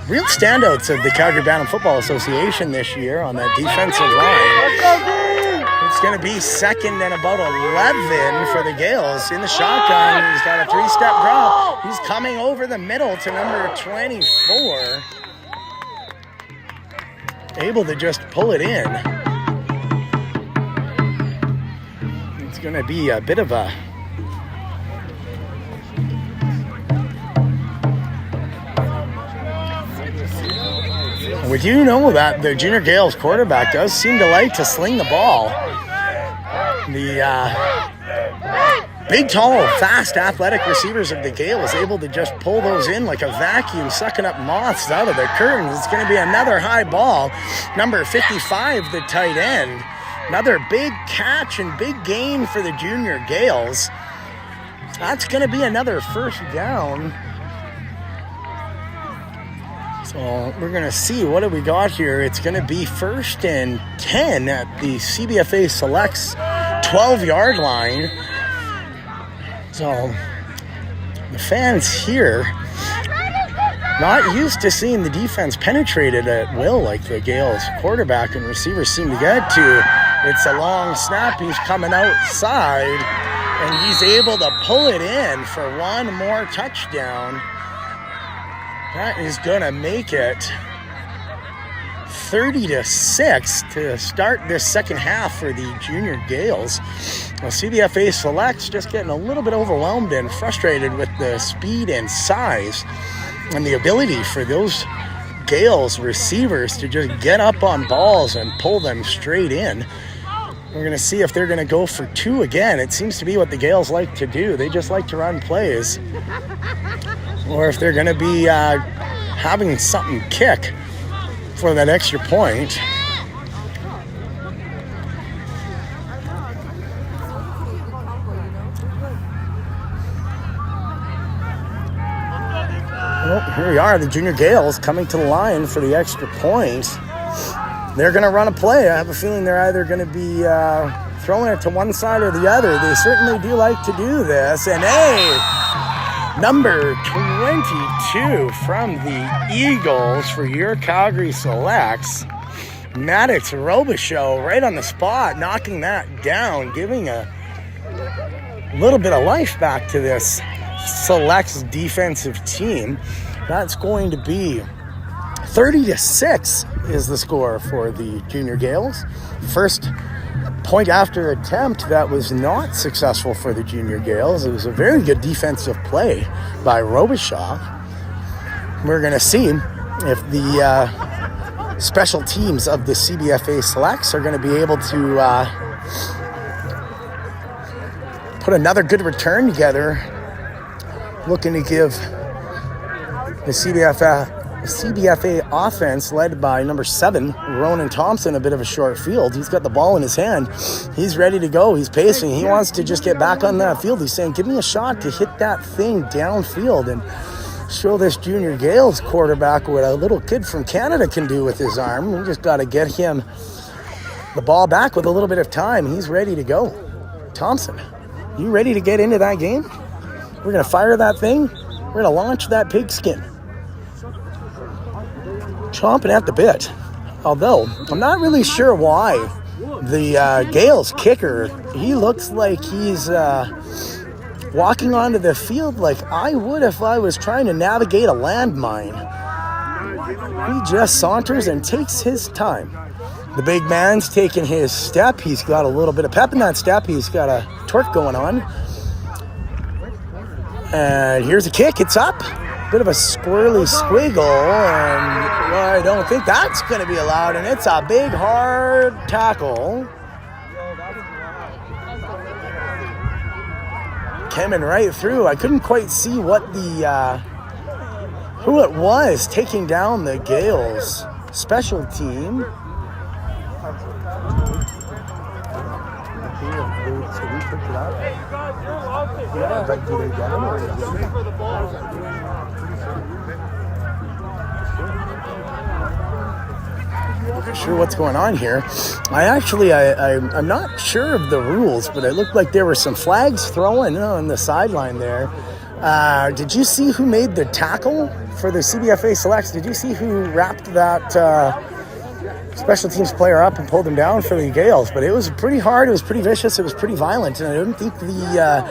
real standouts of the Calgary Bantam Football Association this year on that defensive line. It's going to be 2nd and about 11 for the Gales in the shotgun. He's got a 3-step drop. He's coming over the middle to number 24. Able to just pull it in. It's going to be a bit of a we do know that the Junior Gales quarterback does seem to like to sling the ball. The big, tall, fast, athletic receivers of the Gayle is able to just pull those in like a vacuum, sucking up moths out of the curtains. It's going to be another high ball. Number 55, the tight end. Another big catch and big gain for the junior Gales. That's going to be another first down. So we're going to see, what do we got here? It's going to be 1st and 10 at the CBFA Selects 12-yard line. So the fans here, not used to seeing the defense penetrated at will like the Gales quarterback and receivers seem to get to. It's a long snap. He's coming outside, and he's able to pull it in for one more touchdown. That is going to make it 30-6 to start this second half for the junior Gales. Well, CBFA Selects just getting a little bit overwhelmed and frustrated with the speed and size and the ability for those Gales receivers to just get up on balls and pull them straight in. We're going to see if they're going to go for 2 again. It seems to be what the Gales like to do. They just like to run plays. Or if they're going to be having something kick for that extra point. Well, here we are, the junior Gales coming to the line for the extra point. They're going to run a play. I have a feeling they're either going to be throwing it to one side or the other. They certainly do like to do this. And number 22 from the Eagles for your Calgary Selects, Maddox Robichaux, right on the spot, knocking that down, giving a little bit of life back to this Selects defensive team. That's going to be 30-6 is the score for the junior Gales. First point after attempt that was not successful for the junior Gales. It was a very good defensive play by Robichaux. We're going to see if the special teams of the CBFA Selects are going to be able to put another good return together, looking to give the CBFA offense, led by number 7, Ronan Thompson, a bit of a short field. He's got the ball in his hand. He's ready to go. He's pacing. He wants to just get back on that field. He's saying, give me a shot to hit that thing downfield and show this junior Gales quarterback what a little kid from Canada can do with his arm. We just got to get him the ball back with a little bit of time. He's ready to go. Thompson, you ready to get into that game? We're going to fire that thing. We're going to launch that pigskin. Chomping at the bit. Although, I'm not really sure why the Gales kicker, he looks like he's walking onto the field like I would if I was trying to navigate a landmine. He just saunters and takes his time. The big man's taking his step. He's got a little bit of pep in that step. He's got a torque going on. And here's a kick. It's up. Bit of a squirrely squiggle, and I don't think that's going to be allowed, and it's a big, hard tackle. Coming right through. I couldn't quite see what the who it was taking down the Gales special team. Not sure what's going on here. I'm not sure of the rules, but it looked like there were some flags thrown on the sideline there. Did you see who made the tackle for the CBFA Selects? Did you see who wrapped that special teams player up and pulled him down for the Gales? But it was pretty hard, it was pretty vicious, it was pretty violent, and I didn't think the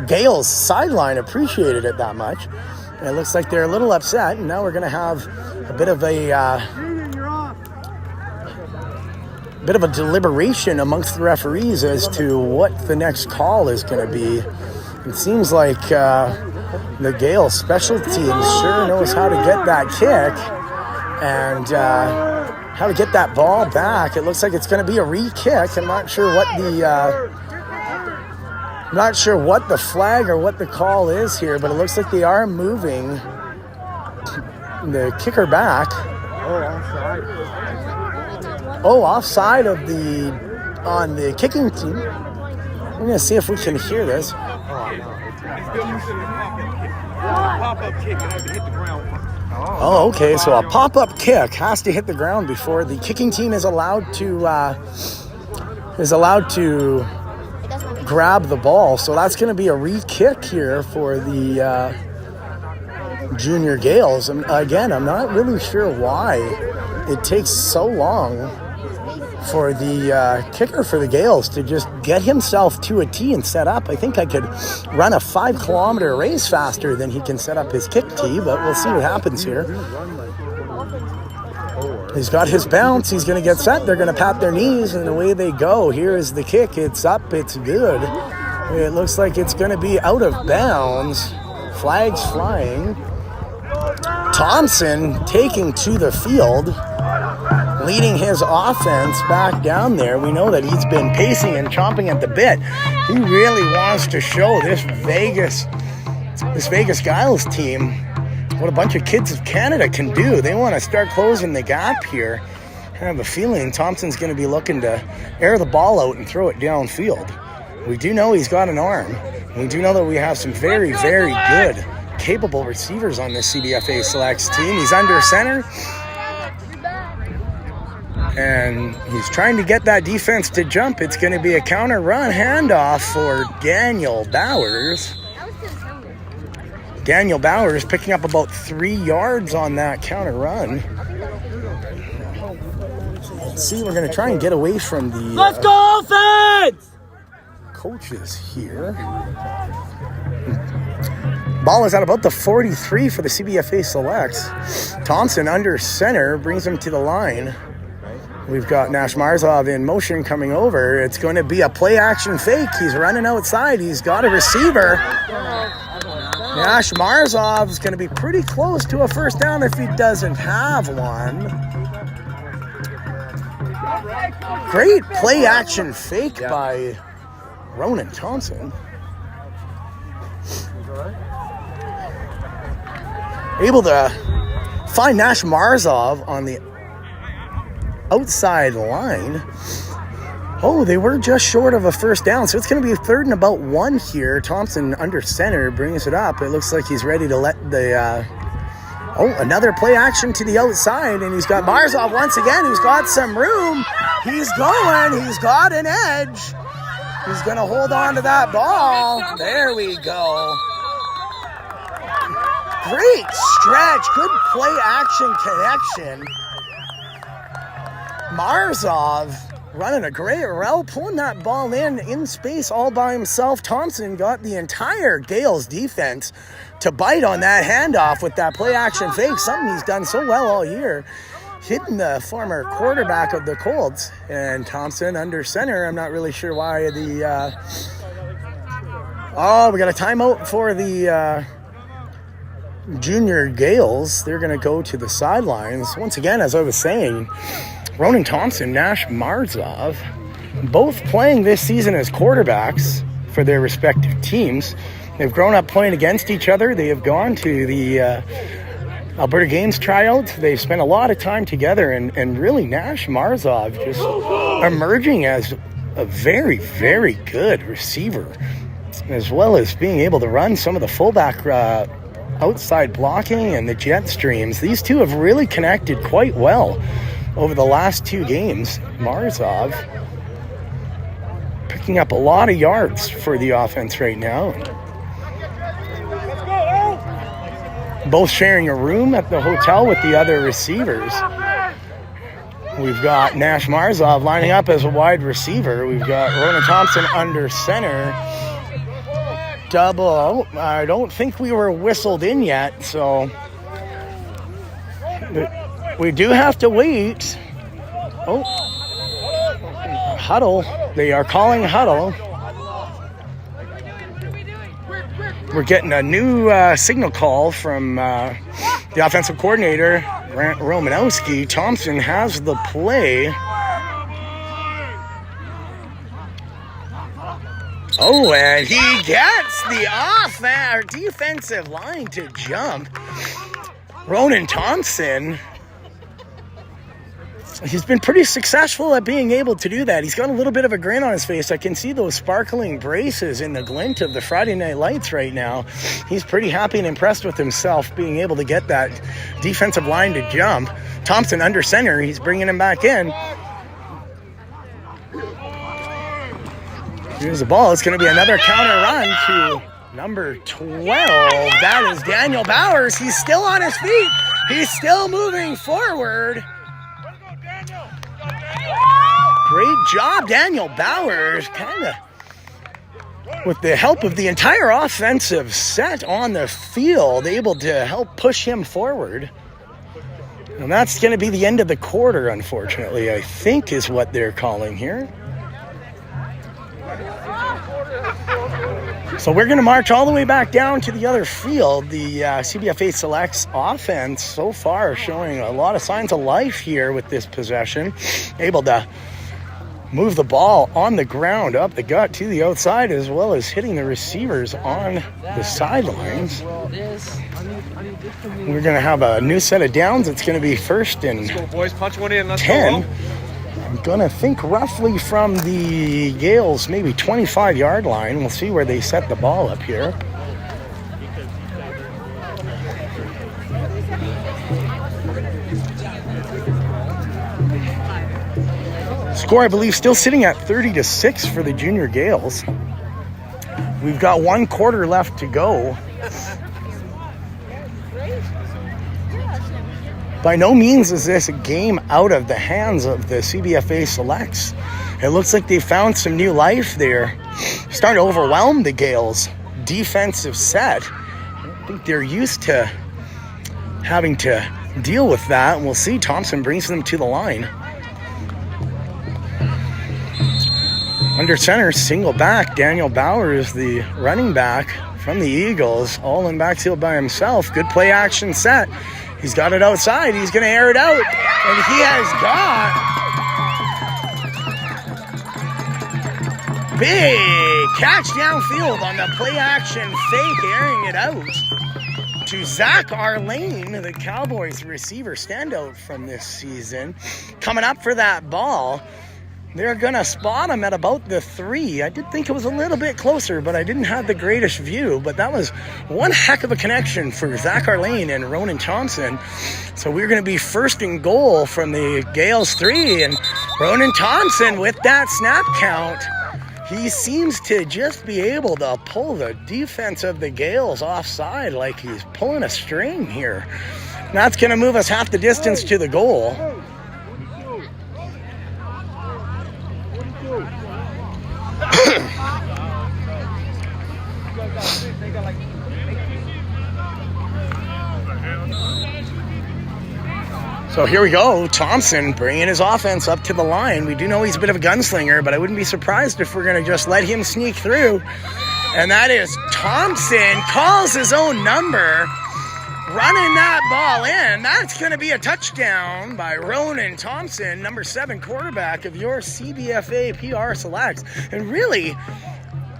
Gales sideline appreciated it that much. And it looks like they're a little upset, and now we're going to have a bit of a deliberation amongst the referees as to what the next call is going to be. It seems like the Gayle special teams sure knows how to get that kick and how to get that ball back. It looks like it's going to be a re-kick. I'm not sure what I'm not sure what the flag or what the call is here, but it looks like they are moving the kicker back. Oh, offside on the kicking team. We're going to see if we can hear this. Oh, okay. So a pop-up kick has to hit the ground before the kicking team is allowed to grab the ball. So that's going to be a re-kick here for the Junior Gales. And again, I'm not really sure why it takes so long for the kicker for the Gales to just get himself to a tee and set up. I think I could run a 5-kilometer race faster than he can set up his kick tee, but we'll see what happens here. He's got his bounce. He's going to get set. They're going to pat their knees, and away they go. Here is the kick. It's up. It's good. It looks like it's going to be out of bounds. Flags flying. Thompson taking to the field, leading his offense back down there. We know that he's been pacing and chomping at the bit. He really wants to show this Vegas Giles team what a bunch of kids of Canada can do. They want to start closing the gap here. I have a feeling Thompson's going to be looking to air the ball out and throw it downfield. We do know he's got an arm. We do know that we have some very, very good, capable receivers on this CBFA Selects team. He's under center, and he's trying to get that defense to jump. It's going to be a counter run handoff for Daniel Bowers. Daniel Bowers picking up about 3 yards on that counter run. Let's see, we're going to try and get away from the Let's go offense! Coaches here. Ball is at about the 43 for the CBFA Selects. Thompson under center brings him to the line. We've got Nash Marzov in motion coming over. It's going to be a play action fake. He's running outside. He's got a receiver. Nash Marzov is going to be pretty close to a first down if he doesn't have one. Great play action fake by Ronan Thompson. Able to find Nash Marzov on the outside line. Oh, they were just short of a first down, so it's going to be 3rd and about 1 here. Thompson under center brings it up. It looks like he's ready to let the another play action to the outside, and he's got Marzov once again, who's got some room. He's going. He's got an edge. He's going to hold on to that ball. There we go. Great stretch. Good play action connection. Marzov running a great route, pulling that ball in space all by himself. Thompson got the entire Gales defense to bite on that handoff with that play action fake, something he's done so well all year, hitting the former quarterback of the Colts. And Thompson under center. I'm not really sure why we got a timeout for the Junior Gales. They're going to go to the sidelines. Once again, as I was saying, Ronan Thompson, Nash Marzov, both playing this season as quarterbacks for their respective teams. They've grown up playing against each other. They have gone to the Alberta Games tryouts. They've spent a lot of time together, and really Nash Marzov just emerging as a very, very good receiver, as well as being able to run some of the fullback outside blocking and the jet streams. These two have really connected quite well over the last 2 games. Marzov picking up a lot of yards for the offense right now. Both sharing a room at the hotel with the other receivers. We've got Nash Marzov lining up as a wide receiver. We've got Ronan Thompson under center. Double. I don't think we were whistled in yet, so we do have to wait. Oh, huddle. They are calling huddle. We're getting a new signal call from the offensive coordinator, Grant Romanowski. Thompson has the play. Oh, and he gets the defensive line to jump. Ronan Thompson, he's been pretty successful at being able to do that. He's got a little bit of a grin on his face. I can see those sparkling braces in the glint of the Friday Night Lights right now. He's pretty happy and impressed with himself being able to get that defensive line to jump. Thompson under center. He's bringing him back in. Here's the ball. It's going to be another counter run to number 12. That is Daniel Bowers. He's still on his feet. He's still moving forward. Great job, Daniel Bowers. Kind of with the help of the entire offensive set on the field, able to help push him forward. And that's going to be the end of the quarter, unfortunately, I think is what they're calling here. So we're going to march all the way back down to the other field. The CBFA Selects offense so far showing a lot of signs of life here with this possession. Able to move the ball on the ground, up the gut to the outside, as well as hitting the receivers on the sidelines. We're going to have a new set of downs. It's going to be first and 10. I'm going to think roughly from the Gales, maybe 25-yard line. We'll see where they set the ball up here. Score, I believe, still sitting at 30-6 for the Junior Gales. We've got one quarter left to go. By no means is this a game out of the hands of the CBFA Selects. It looks like they found some new life there. Starting to overwhelm the Gales' defensive set. I think they're used to having to deal with that. And we'll see. Thompson brings them to the line. Under center, single back. Daniel Bowers, the running back from the Eagles, all in backfield by himself. Good play action set. He's got it outside. He's going to air it out. And he has got big catch downfield on the play action fake, airing it out to Zach Arlane, the Cowboys receiver standout from this season. Coming up for that ball. They're going to spot him at about the 3. I did think it was a little bit closer, but I didn't have the greatest view. But that was one heck of a connection for Zach Arlane and Ronan Thompson. So we're going to be first and goal from the Gales 3. And Ronan Thompson with that snap count, he seems to just be able to pull the defense of the Gales offside like he's pulling a string here. That's going to move us half the distance to the goal. So here we go. Thompson bringing his offense up to the line. We do know he's a bit of a gunslinger, but I wouldn't be surprised if we're going to just let him sneak through. And that is Thompson calls his own number, running that ball in. That's going to be a touchdown by Ronan Thompson, number 7 quarterback of your CBFA PR Selects. And really,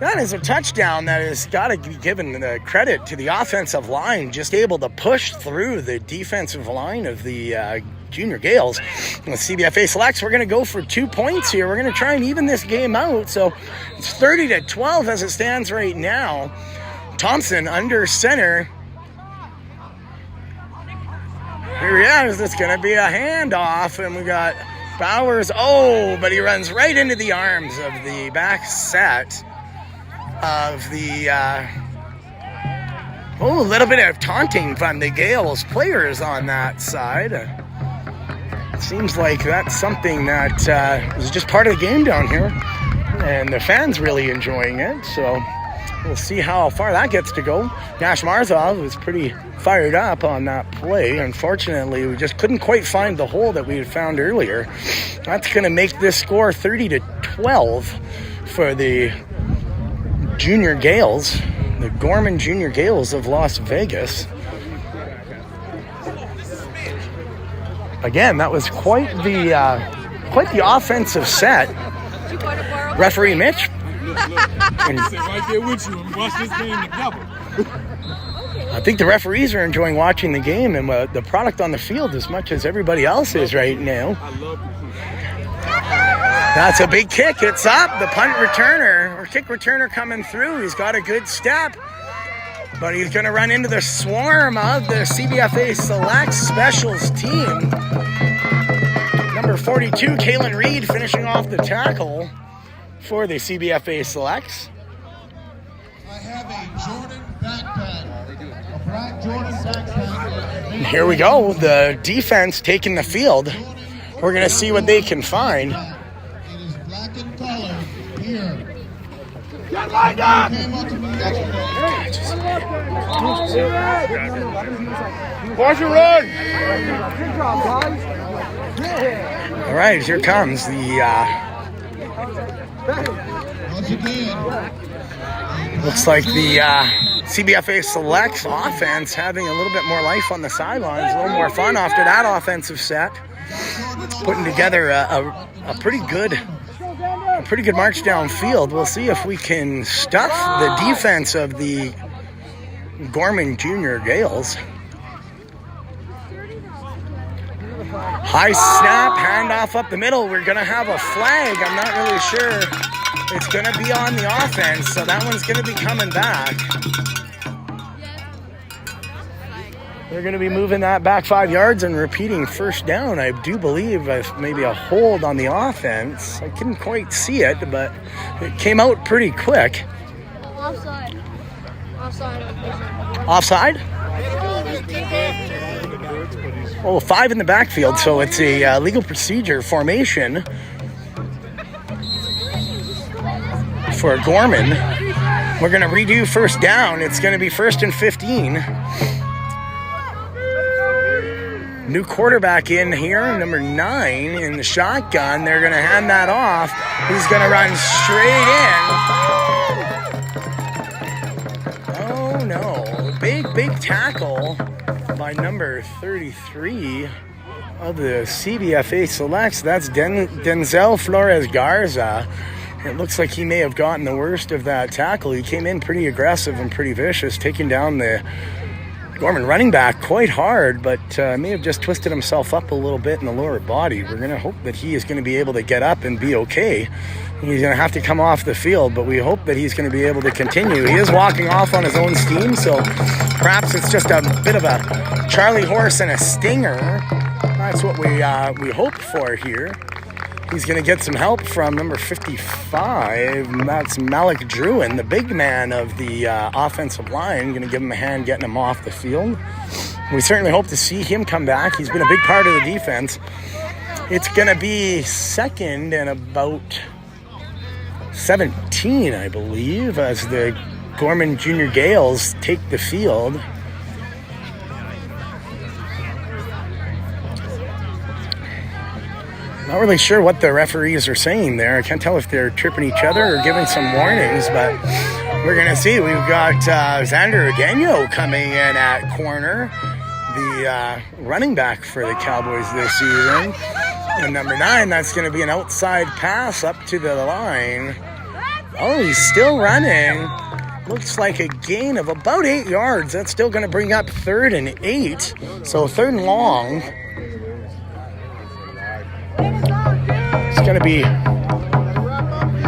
that is a touchdown that has got to be given the credit to the offensive line, just able to push through the defensive line of the Junior Gales. With CBFA Selects, we're going to go for 2 points here. We're going to try and even this game out. So it's 30-12 as it stands right now. Thompson under center. Here he is. It's going to be a handoff, and we got Bowers. Oh, but he runs right into the arms of the back set of the a little bit of taunting from the Gales players on that side. It seems like that's something that is just part of the game down here, and the fans really enjoying it. So we'll see how far that gets to go. Nash Marzov was pretty fired up on that play. Unfortunately, we just couldn't quite find the hole that we had found earlier. That's going to make this score 30-12 for the Junior Gales, the Gorman Junior Gales of Las Vegas. Again, that was quite the offensive set. Referee Mitch Sit right there with you and watch this game together. I think the referees are enjoying watching the game and the product on the field as much as everybody else is right now. I love this. That's a big kick. It's up. The punt returner or kick returner coming through. He's got a good step, but he's going to run into the swarm of the CBFA Select Specials team. Number 42, Kaylin Reed, finishing off the tackle for the CBFA Selects. I have a Jordan backpack. A black Jordan backpack. And here we go. The defense taking the field. We're going to see what they can find. It is black in color here. Get lined up! Came up to me yesterday. Watch it run! All right, here comes the... Once again, looks like the CBFA Selects offense having a little bit more life on the sidelines, a little more fun after that offensive set. Putting together a pretty good march downfield. We'll see if we can stuff the defense of the Gorman Junior Gales. High snap, handoff up the middle. We're going to have a flag. I'm not really sure. It's going to be on the offense, so that one's going to be coming back. They're going to be moving that back 5 yards and repeating first down. I do believe maybe a hold on the offense. I couldn't quite see it, but it came out pretty quick. Offside. Offside? Oh, 5 in the backfield, so it's a legal procedure formation for Gorman. We're going to redo first down. It's going to be 1st and 15. New quarterback in here, number 9 in the shotgun. They're going to hand that off. He's going to run straight in. Oh, no. Big tackle by number 33 of the CBFA Selects. That's Denzel Flores Garza. It looks like he may have gotten the worst of that tackle. He came in pretty aggressive and pretty vicious, taking down the Gorman running back quite hard, but may have just twisted himself up a little bit in the lower body. We're going to hope that he is going to be able to get up and be okay. He's going to have to come off the field, but we hope that he's going to be able to continue. He is walking off on his own steam, so perhaps it's just a bit of a Charlie horse and a stinger. That's what we hope for here. He's going to get some help from number 55. That's Malik Druin, the big man of the offensive line. Going to give him a hand getting him off the field. We certainly hope to see him come back. He's been a big part of the defense. It's going to be 2nd and about 17, I believe, as the Gorman Junior Gales take the field. Not really sure what the referees are saying there. I can't tell if they're tripping each other or giving some warnings, but we're going to see. We've got Xander Ageno coming in at corner, the running back for the Cowboys this season. And number 9, that's going to be an outside pass up to the line. Oh, he's still running. Looks like a gain of about 8 yards. That's still going to bring up 3rd and 8. So 3rd and long. It's going to be.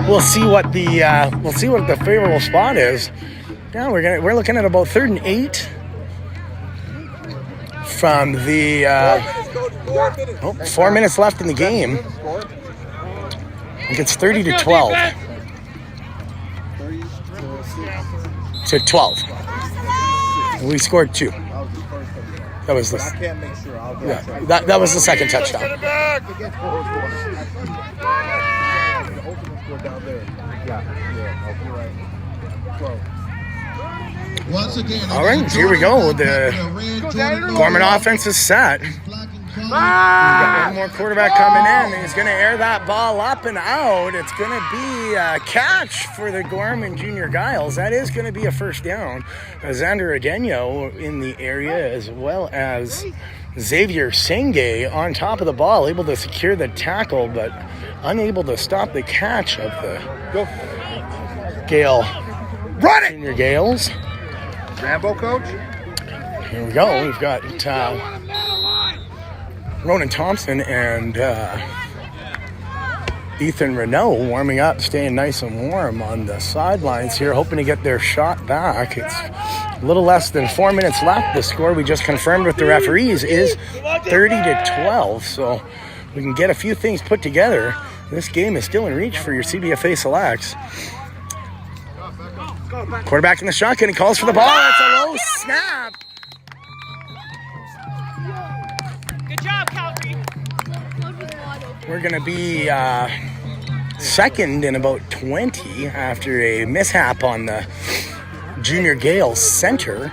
We'll see what the favorable spot is. Yeah, we're looking at about 3rd and 8 from the 4 minutes left in the game. I think it's 30-12. To 12. We scored 2. That was the. I can't make sure. Yeah, that was the second touchdown. once again, All right, here we go. The Gorman offense is set. We've got one more quarterback coming in. He's going to air that ball up and out. It's going to be a catch for the Gorman Junior Giles. That is going to be a first down. Xander Ageno in the area, as well as Xavier Senge on top of the ball, able to secure the tackle, but unable to stop the catch of the Gayle. Run it! Junior Gales. Rambo, coach. Here we go. We've got Ronan Thompson and Ethan Renault warming up, staying nice and warm on the sidelines here, hoping to get their shot back. It's a little less than 4 minutes left. The score we just confirmed with the referees is 30-12, so we can get a few things put together. This game is still in reach for your CBFA selects. Quarterback in the shotgun, he calls for the ball. That's a low snap. Good job, Calgary. We're going to be second in about 20 after a mishap on the Junior Gayle center.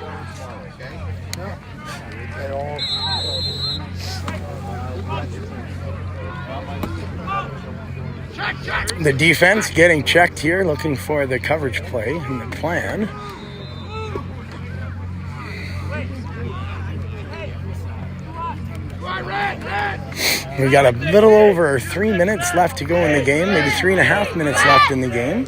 The defense getting checked here, looking for the coverage play in the plan. We got a little over 3 minutes left to go in the game, maybe 3.5 minutes left in the game.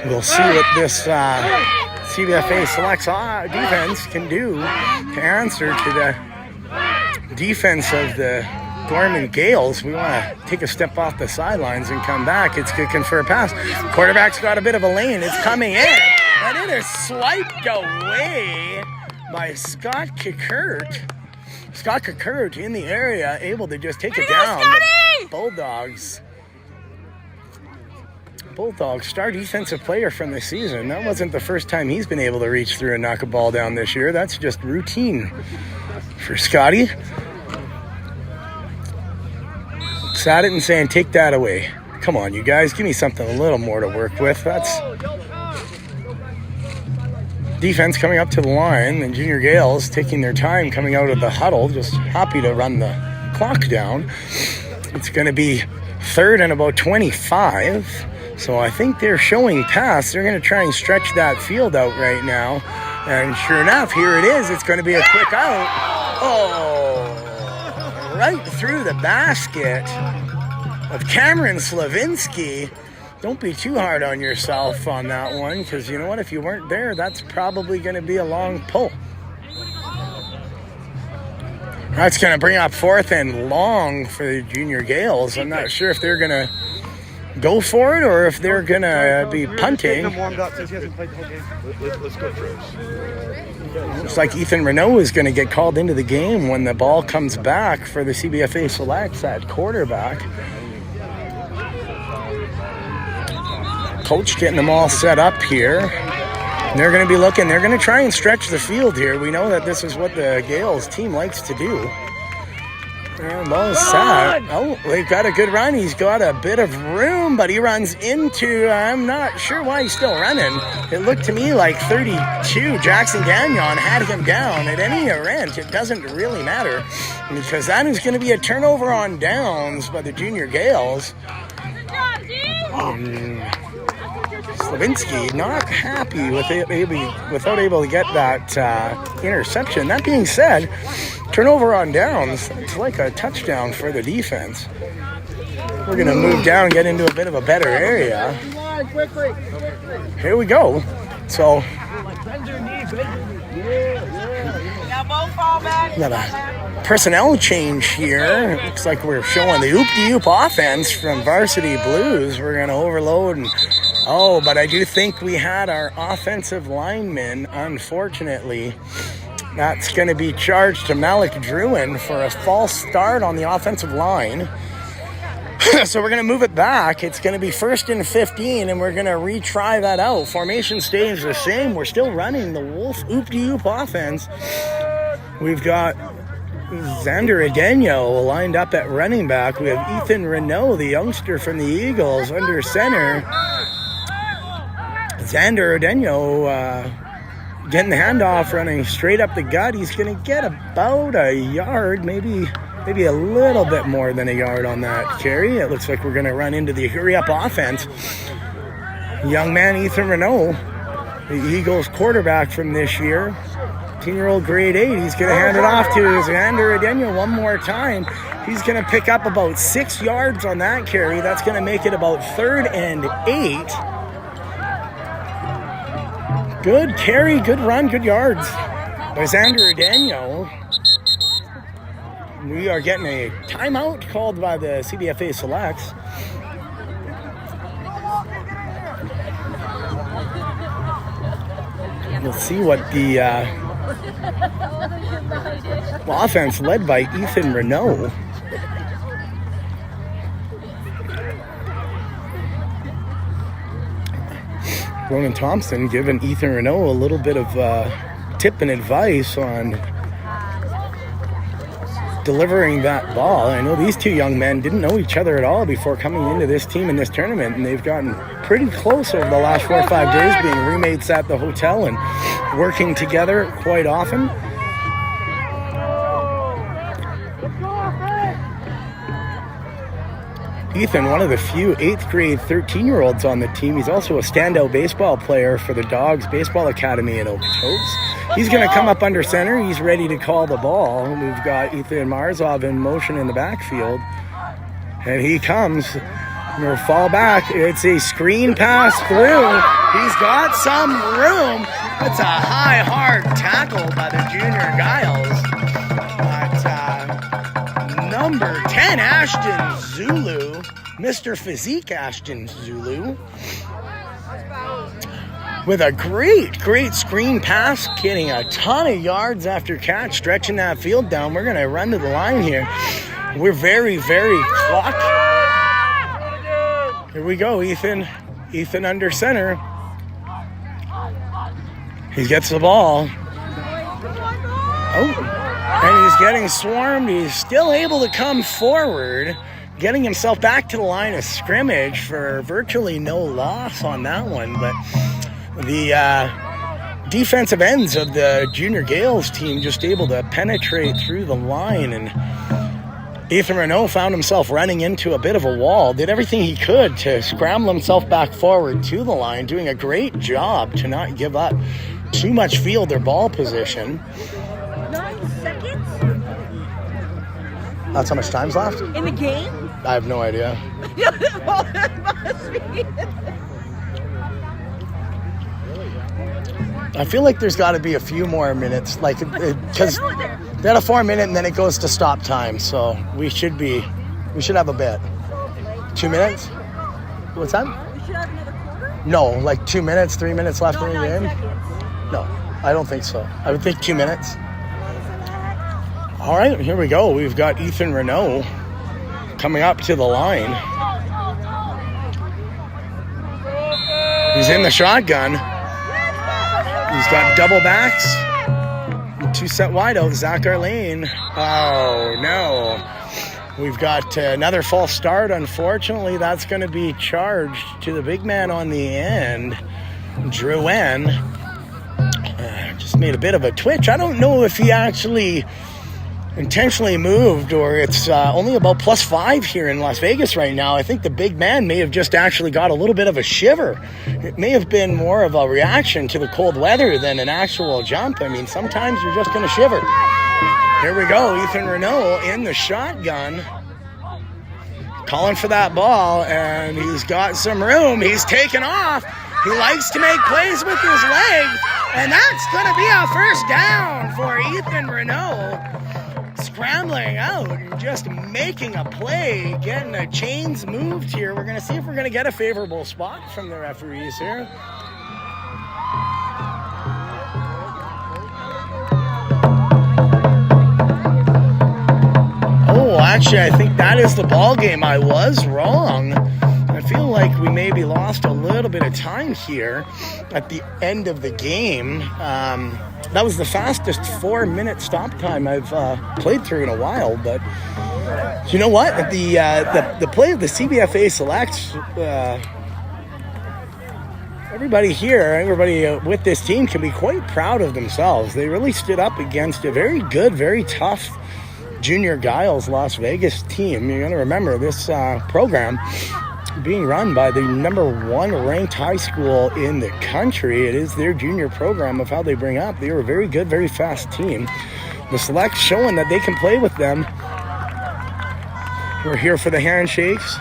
We'll see what this CBFA selects defense can do to answer to the defense of the Gorman Gales. We want to take a step off the sidelines and come back. It's kicking for a pass. Quarterback's got a bit of a lane. It's coming in. And it is swiped away by Scott Kikert. Scott Kikert in the area, able to just take it down. The Bulldogs star defensive player from the season. That wasn't the first time he's been able to reach through and knock a ball down this year. That's just routine for Scotty. Looks at it and saying, take that away. Come on, you guys, give me something a little more to work with. That's defense coming up to the line. The Junior Gales taking their time coming out of the huddle, just happy to run the clock down. It's going to be third and about 25. So I think they're showing pass. They're going to try and stretch that field out right now. And sure enough, here it is. It's going to be a quick out. Oh, right through the basket of Cameron Slavinsky. Don't be too hard on yourself on that one, because you know what? If you weren't there, that's probably going to be a long pull. That's going to bring up fourth and long for the Junior Gales. I'm not sure if they're going to go for it or if they're going to be punting. Looks like Ethan Renault is going to get called into the game when the ball comes back for the CBFA selects at quarterback. Coach getting them all set up here. And they're going to be looking. They're going to try and stretch the field here. We know that this is what the Gales team likes to do. And ball is set. Oh, they've got a good run. He's got a bit of room, but he runs into, I'm not sure why he's still running. It looked to me like 32. Jackson Gagnon had him down. At any rate, it doesn't really matter, because that is going to be a turnover on downs by the Junior Gales. Slavinsky not happy with it, maybe without able to get that interception. That being said, turnover on downs, it's like a touchdown for the defense. We're going to move down, get into a bit of a better area. Here we go. So, got a personnel change here. Looks like we're showing the oop-de-oop offense from Varsity Blues. We're going to overload and but I do think we had our offensive lineman, unfortunately. That's going to be charged to Malik Druin for a false start on the offensive line. So we're going to move it back. It's going to be 1st and 15, and we're going to retry that out. Formation stays the same. We're still running the Wolf oop-de-oop offense. We've got Xander Adeno lined up at running back. We have Ethan Renault, the youngster from the Eagles, under center. Xander Adeno getting the handoff, running straight up the gut. He's going to get about a yard, maybe a little bit more than a yard on that carry. It looks like we're going to run into the hurry-up offense. Young man Ethan Renault, the Eagles quarterback from this year, 10-year-old grade 8. He's going to hand it off to Xander Adeno one more time. He's going to pick up about 6 yards on that carry. That's going to make it about 3rd and 8. Good carry, good run, good yards by Xander Daniel. We are getting a timeout called by the CBFA Selects. We'll see what the offense led by Ethan Renault. Ronan Thompson giving Ethan Renault a little bit of tip and advice on delivering that ball. I know these two young men didn't know each other at all before coming into this team in this tournament, and they've gotten pretty close over the last 4 or 5 days, being roommates at the hotel and working together quite often. Ethan, one of the few 8th grade 13-year-olds on the team. He's also a standout baseball player for the Dogs Baseball Academy in Okotoks. He's going to come up under center. He's ready to call the ball. We've got Ethan Marzov in motion in the backfield. And he comes. We'll fall back. It's a screen pass through. He's got some room. That's a high, hard tackle by the junior Giles. But number 10, Ashton Zulu, Mr. Physique Ashton Zulu, with a great screen pass, getting a ton of yards after catch, stretching that field down. We're going to run to the line here. We're very clock. Here we go, Ethan under center. He gets the ball. Oh. And he's getting swarmed. He's still able to come forward, getting himself back to the line of scrimmage for virtually no loss on that one. But the defensive ends of the Junior Gales team just able to penetrate through the line, and Ethan Renault found himself running into a bit of a wall, did everything he could to scramble himself back forward to the line, doing a great job to not give up too much field or ball position. 9 seconds? That's how much time's left? In the game? I have no idea. Well, it must be. I feel like there's got to be a few more minutes, like, because they had a 4-minute and then it goes to stop time, so we should have a bit. 2 minutes? What's that? We should have another quarter? No, like 2 minutes, 3 minutes left in the 9 game. seconds. No, I don't think so. I would think 2 minutes. All right, here we go. We've got Ethan Renault coming up to the line. He's in the shotgun. He's got double backs. 2 set wide out. Zach Arlane. Oh, no. We've got another false start. Unfortunately, that's going to be charged to the big man on the end, Drouin. Just made a bit of a twitch. I don't know if he actually intentionally moved or it's only about +5 here in Las Vegas right now. I think the big man may have just actually got a little bit of a shiver. It may have been more of a reaction to the cold weather than an actual jump. I mean, sometimes you're just going to shiver. Here we go. Ethan Renault in the shotgun, calling for that ball, and he's got some room. He's taken off. He likes to make plays with his legs, and that's going to be a first down for Ethan Renault. Scrambling out and just making a play, getting the chains moved here. We're going to see if we're going to get a favorable spot from the referees here. Oh, actually, I think that is the ball game. I was wrong. I feel like we maybe lost a little bit of time here at the end of the game. That was the fastest 4-minute stop time I've played through in a while. But you know what? The play of the CBFA Selects, everybody with this team can be quite proud of themselves. They really stood up against a very good, very tough Junior Giles Las Vegas team. You're going to remember this program being run by the #1 ranked high school in the country. It is their junior program of how they bring up. They are a very good, very fast team. The Selects showing that they can play with them. We're here for the handshakes.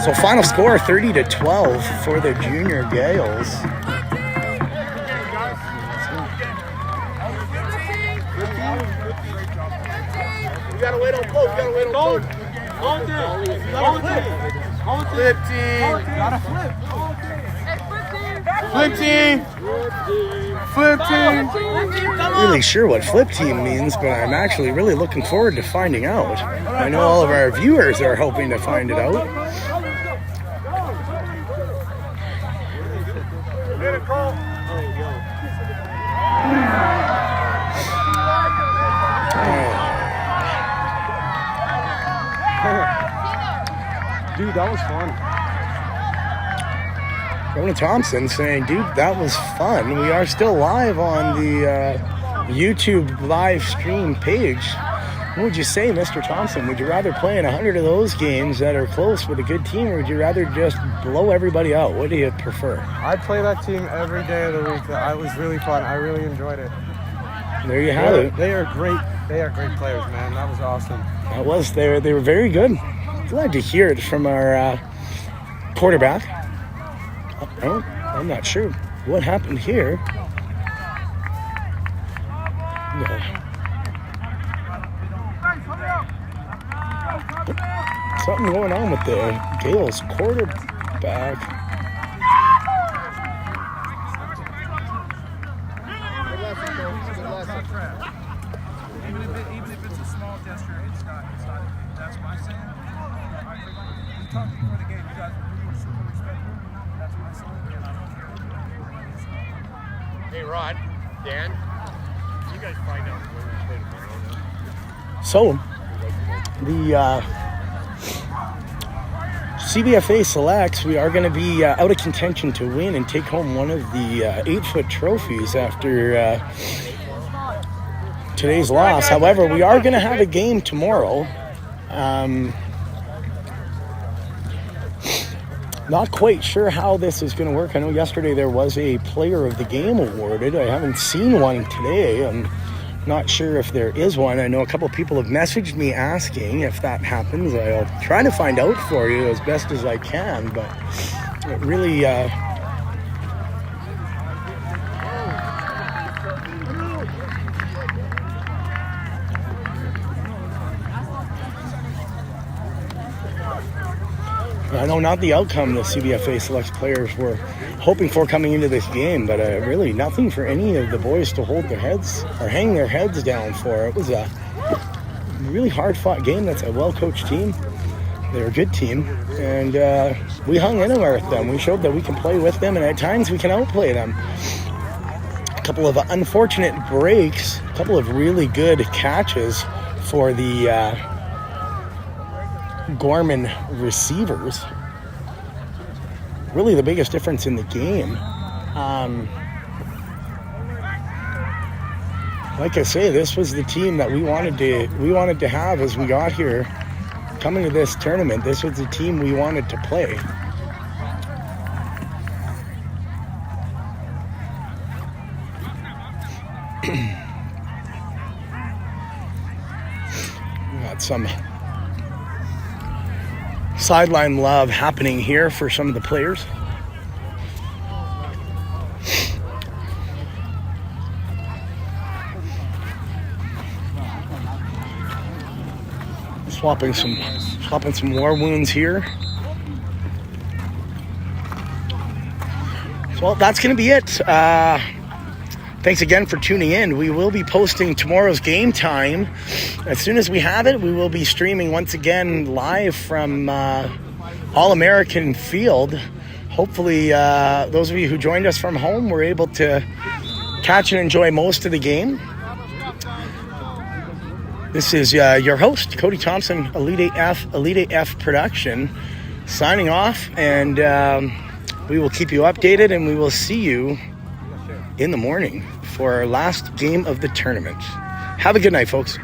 So final score 30-12 for the junior Gales. You gotta wait on both. You gotta wait on both. Flip team. Gotta flip. Flip team. Flip team. Really sure what flip team means, but I'm actually really looking forward to finding out. I know all of our viewers are hoping to find it out. Dude, that was fun. Jonah Thompson saying, dude, that was fun. We are still live on the YouTube live stream page. What would you say, Mr. Thompson? Would you rather play in 100 of those games that are close with a good team, or would you rather just blow everybody out? What do you prefer? I'd play that team every day of the week. It was really fun. I really enjoyed it. There you have it. They are great. They are great players, man. That was awesome. That was there. They were very good. Glad to hear it from our quarterback. Oh, I'm not sure what happened here. Something going on with the Gales quarterback. Even if it's a small gesture, it's not. That's my saying. We talked before the game. You guys were super respectful. That's my saying. And I don't care. Hey, Rod, Dan, you guys find out when we play tomorrow. So, the CBFA selects, we are going to be out of contention to win and take home one of the 8-foot trophies after today's loss. However, we are going to have a game tomorrow. Not quite sure how this is going to work. I know yesterday there was a player of the game awarded. I haven't seen one today. I'm not sure if there is one. I know a couple of people have messaged me asking if that happens. I'll try to find out for you as best as I can, but it really I know not the outcome the CBFA selects players were hoping for coming into this game, but really nothing for any of the boys to hold their heads or hang their heads down for. It was a really hard-fought game. That's a well-coached team. They're a good team, and we hung in there with them. We showed that we can play with them, and at times we can outplay them. A couple of unfortunate breaks, a couple of really good catches for the Gorman receivers. Really the biggest difference in the game. Like I say, this was the team that we wanted to have as we got here. Coming to this tournament, this was the team we wanted to play. We got some sideline love happening here for some of the players. Swapping some war wounds here. So, well, that's going to be it. Thanks again for tuning in. We will be posting tomorrow's game time. As soon as we have it, we will be streaming once again live from All-American Field. Hopefully, those of you who joined us from home were able to catch and enjoy most of the game. This is your host, Cody Thompson, Elite AF Production, signing off, and we will keep you updated, and we will see you in the morning for our last game of the tournament. Have a good night, folks.